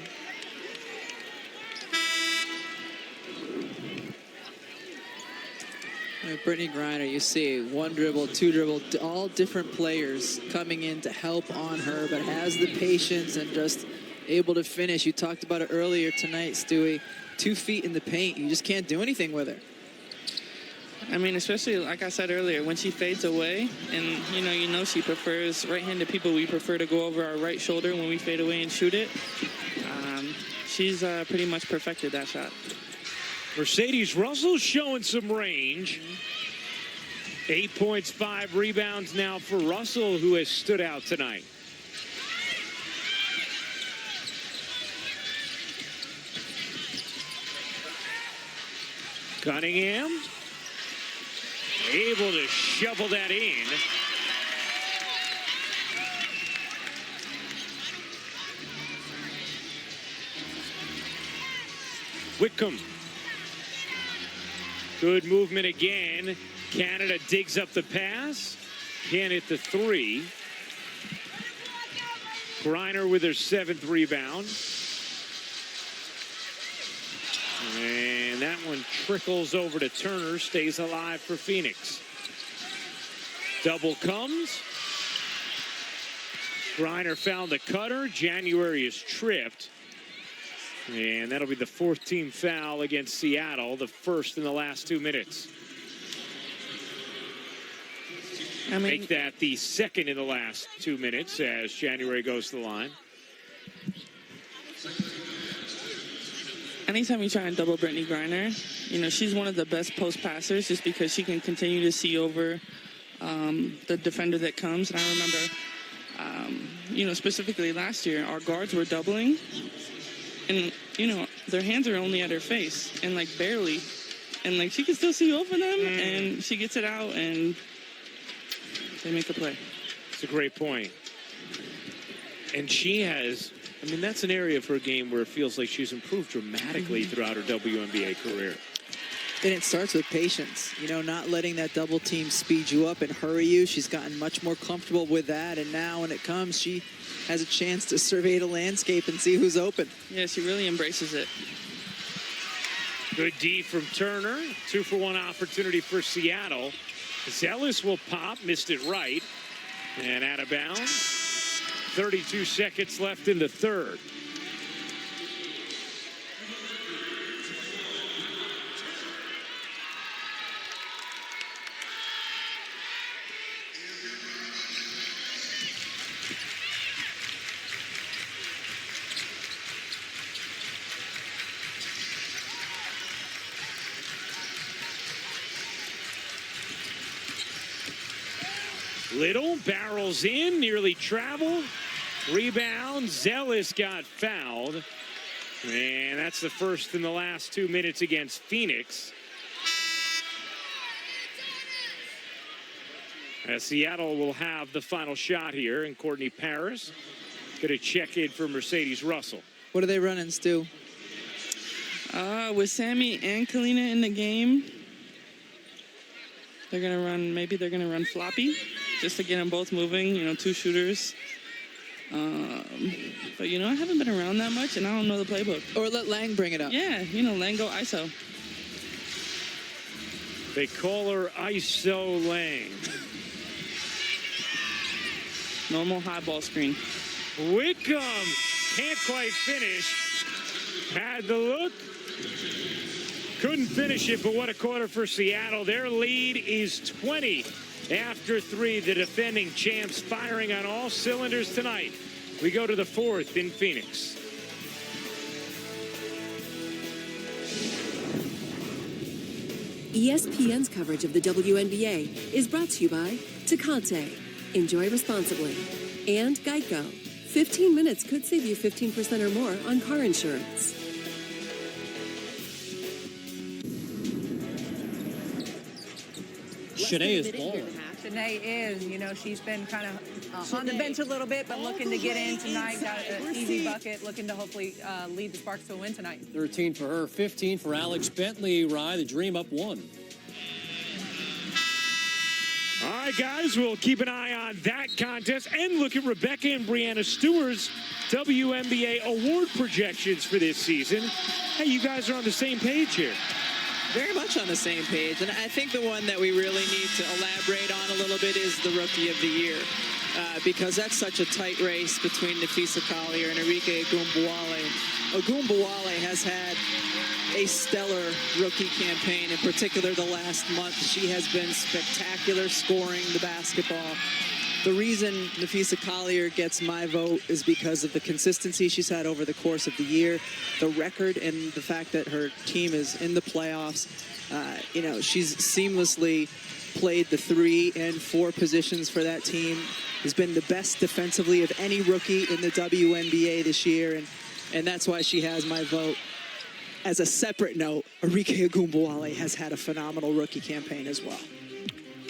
B: Brittany Griner, you see 1 dribble, 2 dribble, all different players coming in to help on her, but has the patience and just able to finish. You talked about it earlier tonight, Stewie. 2 feet in the paint, you just can't do anything with her.
C: I mean, especially like I said earlier, when she fades away, and you know she prefers right-handed people. We prefer to go over our right shoulder when we fade away and shoot it. She's pretty much perfected that shot.
A: Mercedes Russell showing some range. 8 points, 5 rebounds now for Russell, who has stood out tonight. Cunningham able to shovel that in. Whitcomb. Good movement again. Canada digs up the pass. Can't hit the 3. Griner with her 7th rebound. And that one trickles over to Turner, stays alive for Phoenix. Double comes. Griner found the cutter. January is tripped. And that'll be the 4th team foul against Seattle, the first in the last 2 minutes. Make that the 2nd in the last 2 minutes as January goes to the line.
C: Anytime you try and double Brittany Griner, she's one of the best post passers just because she can continue to see over the defender that comes. And I remember, specifically last year, our guards were doubling. And, their hands are only at her face and, barely. And, she can still see over them, and she gets it out, and they make a play.
A: It's a great point. And she has, that's an area of her game where it feels like she's improved dramatically throughout her WNBA career.
B: And it starts with patience, not letting that double team speed you up and hurry you. She's gotten much more comfortable with that. And now when it comes, she has a chance to survey the landscape and see who's open.
C: Yeah, she really embraces it.
A: Good D from Turner. 2-for-1 opportunity for Seattle. Zealous will pop, missed it right. And out of bounds. 32 seconds left in the 3rd. Little barrels in, nearly traveled. Rebound, Zealous got fouled. And that's the first in the last 2 minutes against Phoenix. As Seattle will have the final shot here, and Courtney Paris going to check in for Mercedes Russell.
B: What are they running, Stu?
C: With Sammy and Kalina in the game, they're going to run floppy just to get them both moving, 2 shooters. But, I haven't been around that much, and I don't know the playbook.
B: Or let Lang bring it up.
C: Yeah, Lang go ISO.
A: They call her ISO Lang.
C: Normal high ball screen.
A: Whitcomb can't quite finish. Had the look. Couldn't finish it, but what a quarter for Seattle. Their lead is 20 after 3. The defending champs firing on all cylinders tonight. We go to the 4th in Phoenix.
J: ESPN's coverage of the WNBA is brought to you by Tecate. Enjoy responsibly. And Geico. 15 minutes could save you 15% or more on car insurance.
G: Shanae is balling.
H: Shanae is, she's been kind of on the bench a little bit, but looking to get in tonight. Got an easy bucket, looking to hopefully lead the Sparks to a win tonight.
G: 13 for her, 15 for Alex Bentley. Rye, the Dream up 1.
A: All right, guys, we'll keep an eye on that contest and look at Rebecca and Brianna Stewart's WNBA award projections for this season. Hey, you guys are on the same page here.
B: Very much on the same page. And I think the one that we really need to elaborate on a little bit is the Rookie of the Year. Because that's such a tight race between Nafisa Collier and Enrique Ogunbowale. Ogunbowale has had a stellar rookie campaign. In particular, the last month, she has been spectacular scoring the basketball. The reason Nafisa Collier gets my vote is because of the consistency she's had over the course of the year, the record, and the fact that her team is in the playoffs. You know, she's seamlessly played the 3 and 4 positions for that team. Has been the best defensively of any rookie in the WNBA this year, and that's why she has my vote. As a separate note, Arike Ogunbowale has had a phenomenal rookie campaign as well.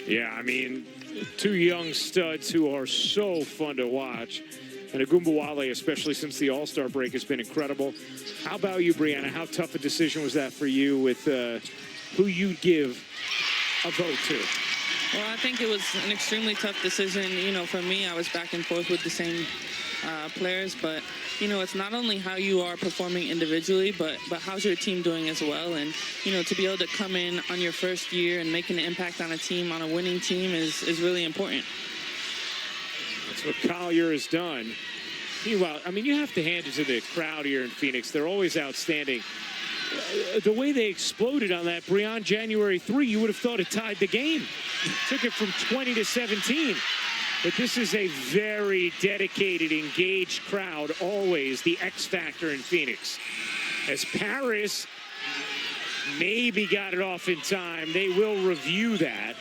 A: Yeah, I mean, 2 young studs who are so fun to watch. And Ogunbowale, especially since the All-Star break, has been incredible. How about you, Brianna? How tough a decision was that for you with who you'd give a vote to?
C: Well, I think it was an extremely tough decision. You know, for me, I was back and forth with the same players, but you know, it's not only how you are performing individually, but how's your team doing as well. And you know, to be able to come in on your first year and make an impact on a team, on a winning team, is really important.
A: That's what Collier has done. Meanwhile, I mean, you have to hand it to the crowd here in Phoenix. They're always outstanding. The way they exploded on that Breon January 3, you would have thought it tied the game. Took it from 20 to 17. But this is a very dedicated, engaged crowd, always the X factor in Phoenix. As Paris maybe got it off in time, they will review that.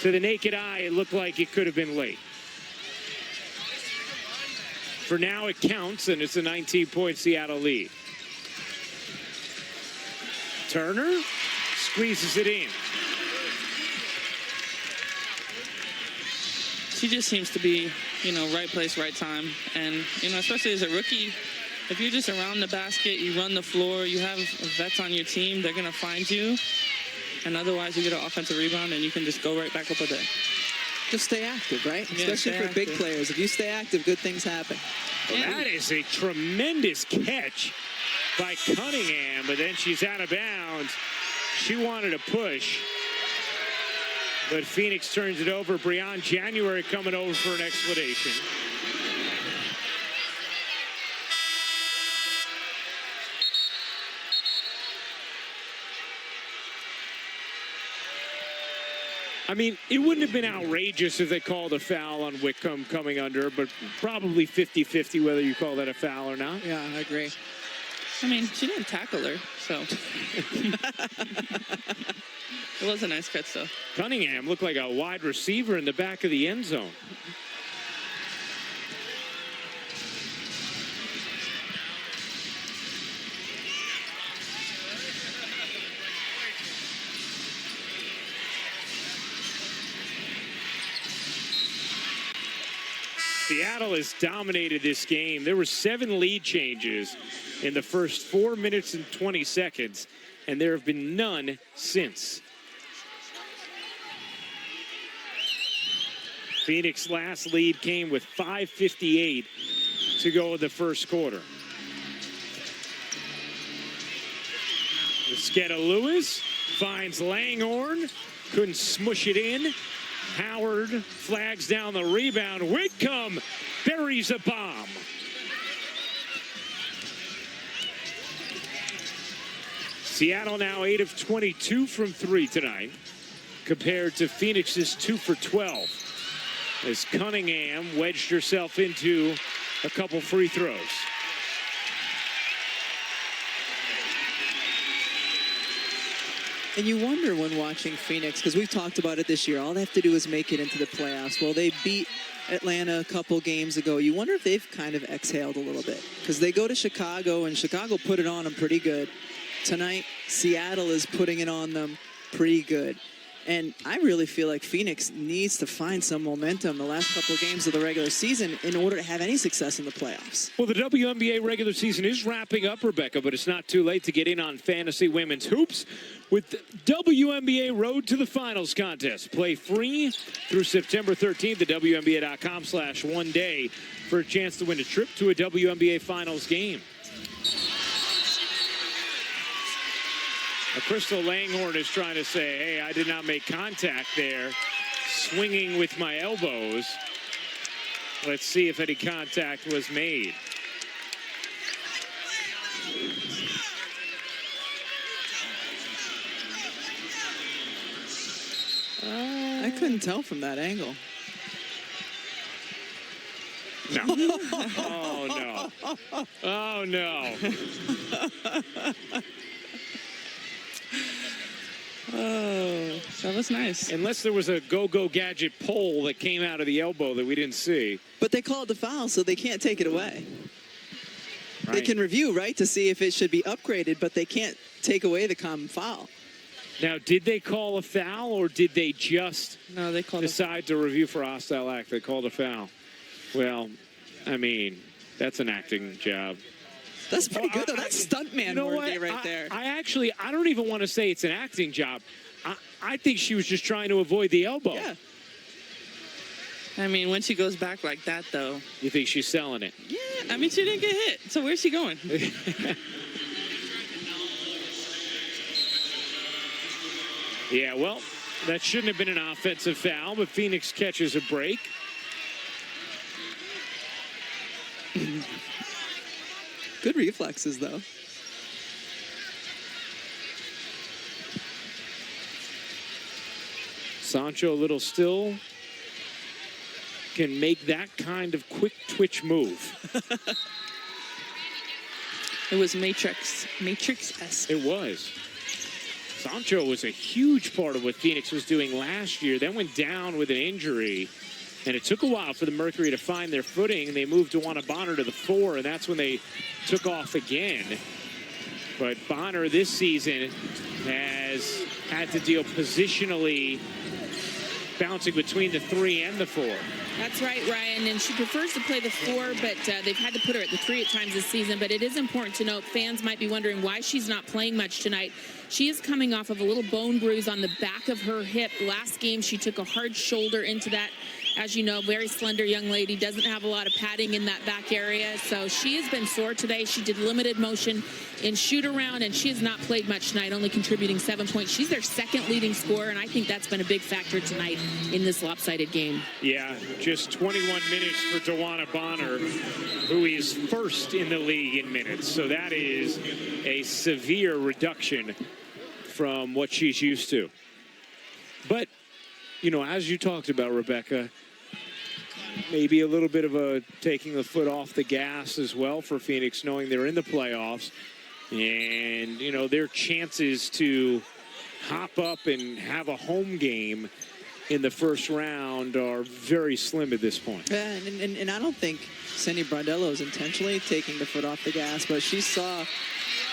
A: To the naked eye, it looked like it could have been late. For now, it counts, and it's a 19-point Seattle lead. Turner squeezes it in.
C: She just seems to be, you know, right place, right time. And, you know, especially as a rookie, if you're just around the basket, you run the floor, you have vets on your team, they're going to find you. And otherwise, you get an offensive rebound, and you can just go right back up with it.
B: Just stay active, right?
C: Yeah,
B: especially for big players. If you stay active, good things happen.
A: Well, that is a tremendous catch by Cunningham, but then she's out of bounds. She wanted to push, but Phoenix turns it over. Breon January coming over for an explanation. I mean, it wouldn't have been outrageous if they called a foul on Wickham coming under, but probably 50-50 whether you call that a foul or not.
B: Yeah, I agree.
C: I mean, she didn't tackle her, so. It was a nice catch, though.
A: Cunningham looked like a wide receiver in the back of the end zone. Seattle has dominated this game. There were 7 lead changes in the first 4 minutes and 20 seconds, and there have been none since. Phoenix last lead came with 5:58 to go in the first quarter. Sketta Lewis finds Langhorne, couldn't smush it in. Howard flags down the rebound. Whitcomb buries a bomb. Seattle now 8 of 22 from 3 tonight, compared to Phoenix's 2 for 12. As Cunningham wedged herself into a couple free throws.
B: And you wonder when watching Phoenix, because we've talked about it this year, all they have to do is make it into the playoffs. Well, they beat Atlanta a couple games ago. You wonder if they've kind of exhaled a little bit, because they go to Chicago, and Chicago put it on them pretty good. Tonight, Seattle is putting it on them pretty good. And I really feel like Phoenix needs to find some momentum the last couple of games of the regular season in order to have any success in the playoffs.
A: Well, the WNBA regular season is wrapping up, Rebecca, but it's not too late to get in on fantasy women's hoops with the WNBA Road to the Finals contest. Play free through September 13th at WNBA.com/one-day for a chance to win a trip to a WNBA Finals game. Crystal Langhorne is trying to say, hey, I did not make contact there, swinging with my elbows. Let's see if any contact was made.
B: couldn't tell from that angle.
A: No. Oh, no. Oh, no.
C: Oh, that was nice.
A: Unless there was a go-go gadget pole that came out of the elbow that we didn't see.
B: But they called the foul, so they can't take it away.
A: Right.
B: They can review, right, to see if it should be upgraded, but they can't take away the common foul.
A: Now, did they call a foul, or did they just
C: No, they called
A: decide to review for hostile act? They called a foul. Well, I mean, that's an acting job.
B: That's pretty good, though. That's stuntman worthy right there.
A: I don't even want to say it's an acting job. I think she was just trying to avoid the elbow.
B: Yeah.
C: I mean, when she goes back like that, though.
A: You think she's selling it?
C: Yeah, I mean, she didn't get hit. So where's she going?
A: Yeah, well, that shouldn't have been an offensive foul, but Phoenix catches a break.
B: Good reflexes, though.
A: Sancho, a little still, can make that kind of quick twitch move.
C: It was Matrix-esque.
A: It was. Sancho was a huge part of what Phoenix was doing last year, then went down with an injury. And it took a while for the Mercury to find their footing. They moved Duana Bonner to the 4, and that's when they took off again. But Bonner this season has had to deal positionally, bouncing between the 3 and the 4.
D: That's right, Ryan, and she prefers to play the 4, but they've had to put her at the 3 at times this season. But it is important to note, fans might be wondering why she's not playing much tonight. She is coming off of a little bone bruise on the back of her hip. Last game, she took a hard shoulder into that. As you know, very slender young lady, doesn't have a lot of padding in that back area. So she has been sore today. She did limited motion in shoot-around, and she has not played much tonight, only contributing 7 points. She's their second leading scorer, and I think that's been a big factor tonight in this lopsided game.
A: Yeah, just 21 minutes for Duana Bonner, who is first in the league in minutes. So that is a severe reduction from what she's used to. But, you know, as you talked about, Rebecca, maybe a little bit of a taking the foot off the gas as well for Phoenix, knowing they're in the playoffs. And, you know, their chances to hop up and have a home game in the first round are very slim at this point.
B: Yeah, and I don't think Sandy Brondello is intentionally taking the foot off the gas, but she saw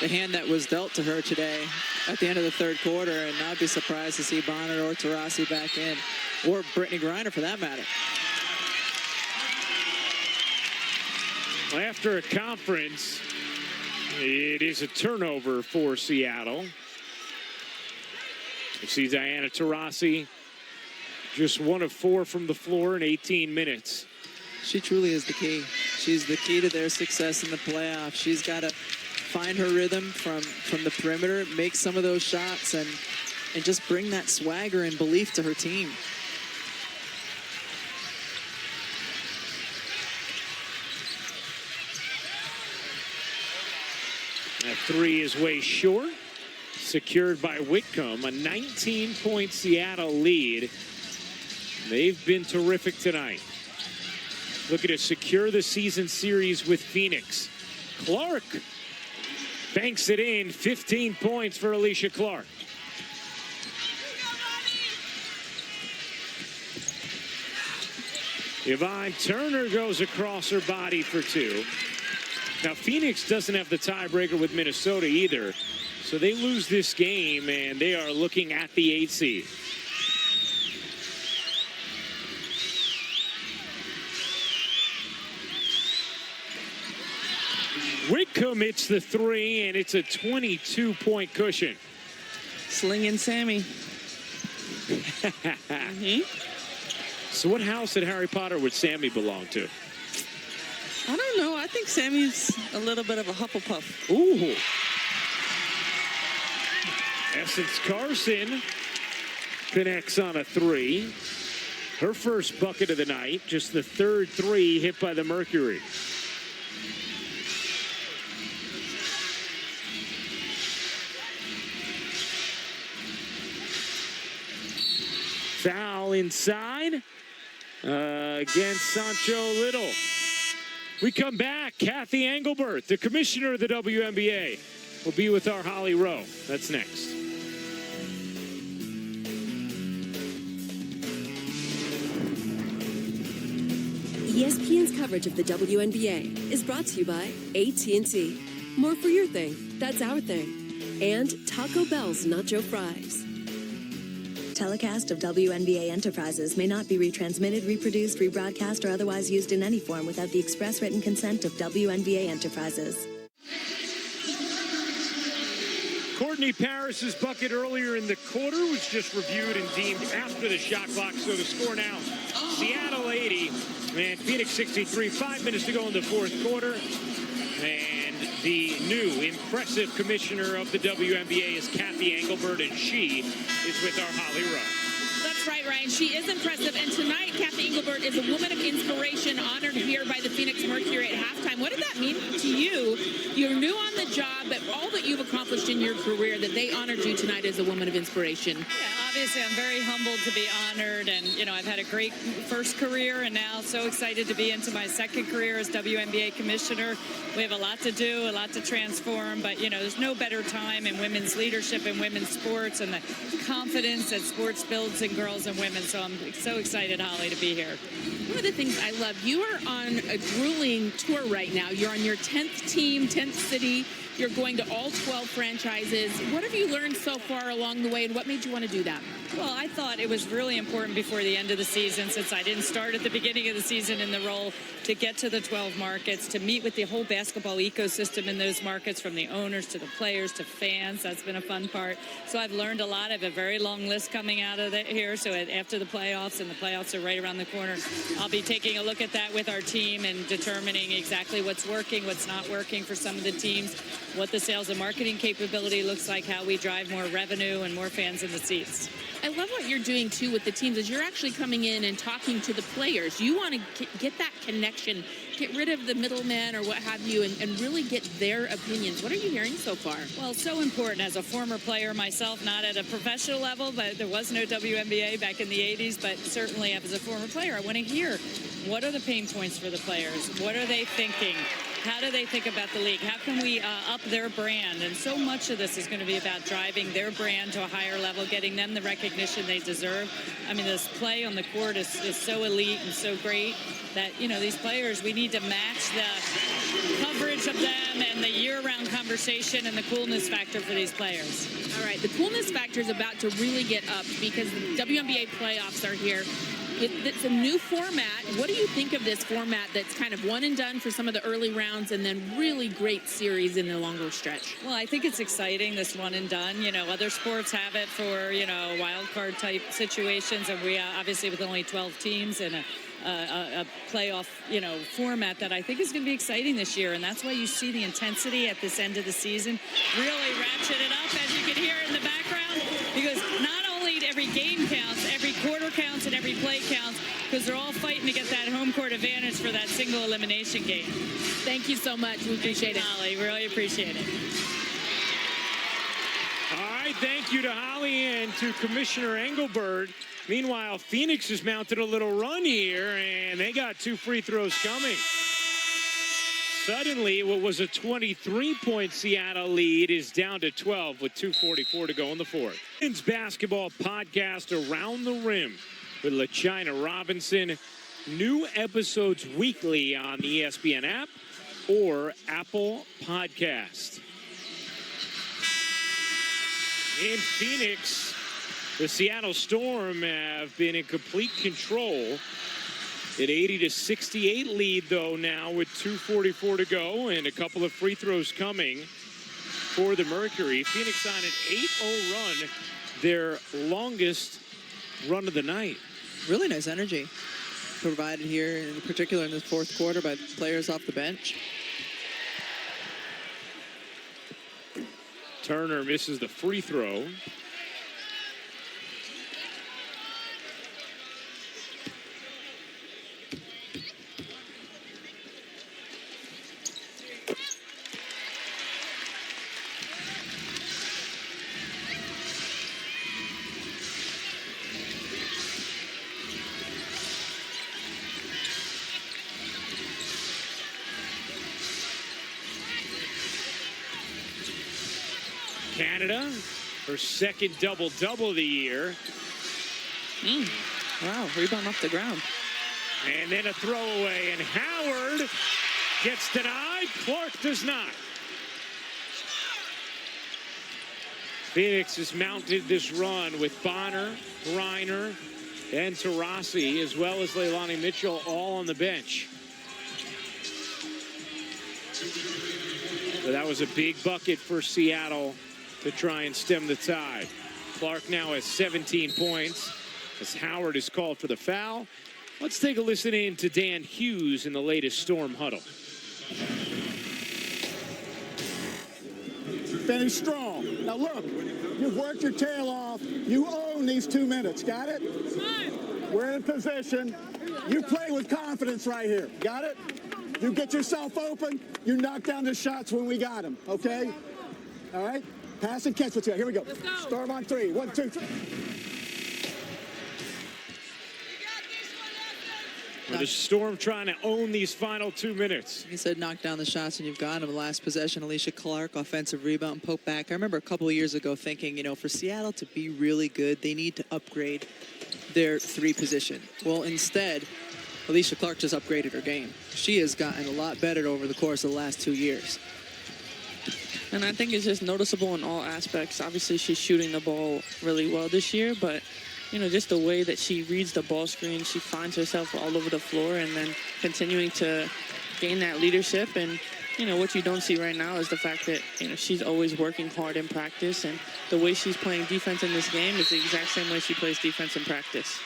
B: the hand that was dealt to her today at the end of the third quarter, and I'd be surprised to see Bonner or Taurasi back in, or Brittany Griner for that matter.
A: After a conference, it is a turnover for Seattle. You see Diana Taurasi, just 1 of 4 from the floor in 18 minutes.
B: She truly is the key. She's the key to their success in the playoffs. She's got to find her rhythm from the perimeter, make some of those shots, and just bring that swagger and belief to her team.
A: That 3 is way short. Secured by Whitcomb. A 19-point Seattle lead. They've been terrific tonight. Looking to secure the season series with Phoenix. Clark banks it in. 15 points for Alicia Clark. Yvonne Turner goes across her body for 2. Now, Phoenix doesn't have the tiebreaker with Minnesota either. So they lose this game, and they are looking at the 8 seed. Whitcomb hits the 3, and it's a 22-point cushion.
C: Slinging Sammy.
A: So what house in Harry Potter would Sammy belong to?
C: I don't know. I think Sammy's a little bit of a Hufflepuff.
A: Ooh. Essence Carson connects on a 3. Her first bucket of the night, just the 3rd 3 hit by the Mercury. Foul ball inside against Sancho Little. We come back. Kathy Engelbert, the commissioner of the WNBA, will be with our Holly Rowe. That's next.
J: ESPN's coverage of the WNBA is brought to you by AT&T. More for your thing, that's our thing. And Taco Bell's Nacho Fries.
K: Telecast of WNBA Enterprises may not be retransmitted, reproduced, rebroadcast, or otherwise used in any form without the express written consent of WNBA Enterprises.
A: Courtney Paris's bucket earlier in the quarter was just reviewed and deemed after the shot clock. So the score now, Seattle 80 and Phoenix 63. 5 minutes to go in the fourth quarter. And the new impressive commissioner of the WNBA is Kathy Engelbert, and she is with our Holly Rowe.
D: That's right, Ryan. She is impressive. And tonight, Kathy Engelbert is a woman of inspiration honored here by the Phoenix Mercury at halftime. What did that mean to you? You're new on the job, but all that you've accomplished in your career, that they honored you tonight as a woman of inspiration.
L: Yeah, obviously, I'm very humbled to be honored. And, you know, I've had a great first career and now so excited to be into my second career as WNBA commissioner. We have a lot to do, a lot to transform. But, you know, there's no better time in women's leadership and women's sports and the confidence that sports builds in girls and women. So I'm so excited, Holly, to be here.
D: One of the things I love, you are on a grueling tour right now. You're on your 10th team, 10th city. You're going to all 12 franchises. What have you learned so far along the way, and what made you want to do that?
L: Well, I thought it was really important before the end of the season, since I didn't start at the beginning of the season in the role, to get to the 12 markets, to meet with the whole basketball ecosystem in those markets, from the owners to the players to fans. That's been a fun part. So I've learned a lot. I have a very long list coming out of here. So after the playoffs, and the playoffs are right around the corner, I'll be taking a look at that with our team and determining exactly what's working, what's not working for some of the teams, what the sales and marketing capability looks like, how we drive more revenue and more fans in the seats.
D: I love what you're doing, too, with the teams, is you're actually coming in and talking to the players. You want to get that connection, get rid of the middleman or what have you, and really get their opinions. What are you hearing so far?
L: Well, so important. As a former player myself, not at a professional level, but there was no WNBA back in the 80s, but certainly as a former player, I want to hear, what are the pain points for the players? What are they thinking? How do they think about the league? How can we up their brand? And so much of this is going to be about driving their brand to a higher level, getting them the recognition they deserve. I mean, this play on the court is so elite and so great that, you know, these players, we need to match the coverage of them and the year-round conversation and the coolness factor for these players.
D: All right, the coolness factor is about to really get up because the WNBA playoffs are here. It's a new format. What do you think of this format that's kind of one and done for some of the early rounds and then really great series in the longer stretch?
L: Well, I think it's exciting, this one and done. You know, other sports have it for, you know, wild card type situations, and we obviously with only 12 teams and a playoff, you know, format that I think is going to be exciting this year. And that's why you see the intensity at this end of the season really ratchet it up, as you can hear in the background, because not only every game counts, every quarter counts, and every play counts, because they're all fighting to get that home court advantage for that single elimination game.
D: Thank you so much. We appreciate it.
L: Holly, really appreciate it.
A: All right, thank you to Holly and to Commissioner Engelbert. Meanwhile, Phoenix has mounted a little run here, and they got 2 free throws coming. Suddenly, what was a 23-point Seattle lead is down to 12 with 2:44 to go in the fourth. Men's basketball podcast Around the Rim with LaChina Robinson. New episodes weekly on the ESPN app or Apple Podcast. In Phoenix, the Seattle Storm have been in complete control. An 80-68 lead, though, now with 2:44 to go and a couple of free throws coming for the Mercury. Phoenix on an 8-0 run, their longest run of the night.
B: Really nice energy provided here, in particular in the fourth quarter, by players off the bench.
A: Turner misses the free throw. Canada, her second double-double of the year.
C: Wow, rebound off the ground.
A: And then a throwaway, and Howard gets denied. Clark does not. Phoenix has mounted this run with Bonner, Griner, and Taurasi, as well as Leilani Mitchell, all on the bench. So that was a big bucket for Seattle to try and stem the tide. Clark now has 17 points as Howard is called for the foul. Let's take a listen in to Dan Hughes in the latest Storm huddle.
F: Finish strong. Now look, you've worked your tail off. You own these 2 minutes. Got it? We're in position. You play with confidence right here. Got it? You get yourself open. You knock down the shots when we got them. Okay? All right? Pass and catch what's here. Here we go. Storm on 3. 1, 2, 3.
A: The Storm trying to own these final 2 minutes.
B: He said knock down the shots and you've got him. Last possession, Alicia Clark, offensive rebound and poke back. I remember a couple of years ago thinking, you know, for Seattle to be really good, they need to upgrade their 3 position. Well, instead, Alicia Clark just upgraded her game. She has gotten a lot better over the course of the last 2 years.
C: And I think it's just noticeable in all aspects. Obviously, she's shooting the ball really well this year, but you know, just the way that she reads the ball screen, she finds herself all over the floor and then continuing to gain that leadership. And, you know, what you don't see right now is the fact that, you know, she's always working hard in practice. And the way she's playing defense in this game is the exact same way she plays defense in practice.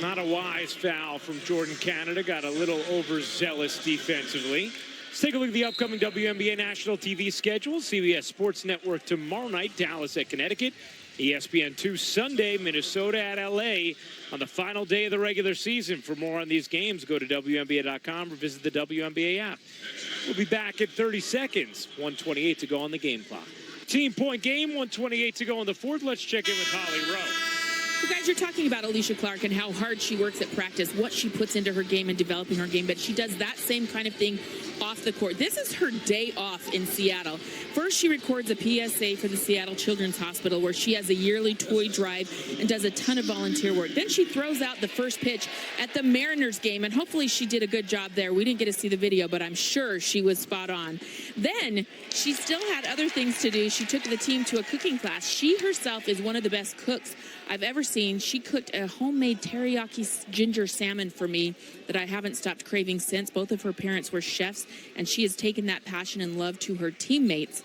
A: Not a wise foul from Jordan Canada. Got a little overzealous defensively. Let's take a look at the upcoming WNBA national TV schedule. CBS Sports Network tomorrow night, Dallas at Connecticut. ESPN2 Sunday, Minnesota at LA on the final day of the regular season. For more on these games, go to WNBA.com or visit the WNBA app. We'll be back in 30 seconds. 1:28 to go on the game clock. 15-point game, 1:28 to go on the fourth. Let's check in with Holly Rowe.
D: Well, guys, you're talking about Alicia Clark and how hard she works at practice, what she puts into her game and developing her game, but she does that same kind of thing off the court. This is her day off in Seattle. First, she records a PSA for the Seattle Children's Hospital where she has a yearly toy drive and does a ton of volunteer work. Then she throws out the first pitch at the Mariners game, and hopefully she did a good job there. We didn't get to see the video, but I'm sure she was spot on. Then she still had other things to do. She took the team to a cooking class. She herself is one of the best cooks I've ever seen. She cooked a homemade teriyaki ginger salmon for me that I haven't stopped craving since. Both of her parents were chefs, and she has taken that passion and love to her teammates.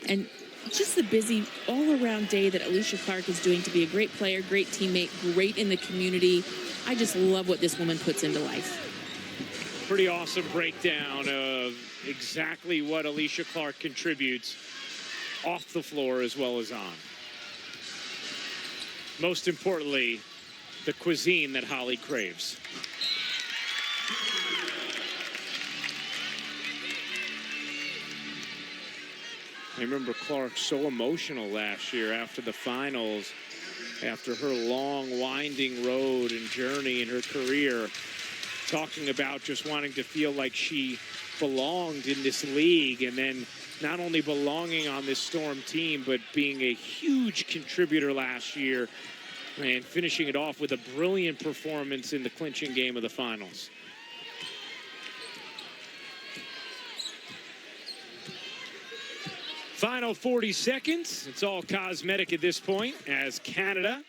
D: And just the busy all-around day that Alicia Clark is doing to be a great player, great teammate, great in the community. I just love what this woman puts into life.
A: Pretty awesome breakdown of exactly what Alicia Clark contributes off the floor as well as on. Most importantly, the cuisine that Holly craves. I remember Clark so emotional last year after the finals, after her long, winding road and journey in her career, talking about just wanting to feel like she belonged in this league, and then not only belonging on this Storm team, but being a huge contributor last year and finishing it off with a brilliant performance in the clinching game of the finals. Final 40 seconds. It's all cosmetic at this point as Canada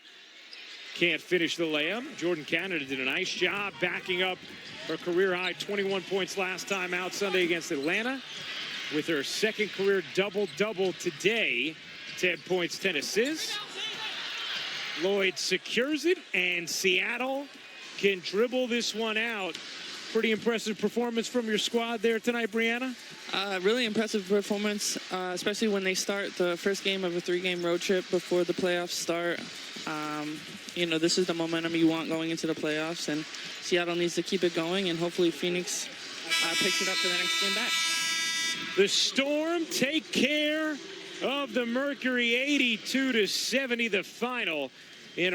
A: can't finish the layup. Jordan Canada did a nice job backing up her career-high 21 points last time out Sunday against Atlanta with her second career double-double today. 10 points, 10 assists. Lloyd secures it, and Seattle can dribble this one out. Pretty impressive performance from your squad there tonight, Brianna.
C: Really impressive performance, especially when they start the first game of a 3-game road trip before the playoffs start. You know, this is the momentum you want going into the playoffs, and Seattle needs to keep it going, and hopefully Phoenix picks it up for the next game back.
A: The Storm take care of the Mercury 82-70, the final in a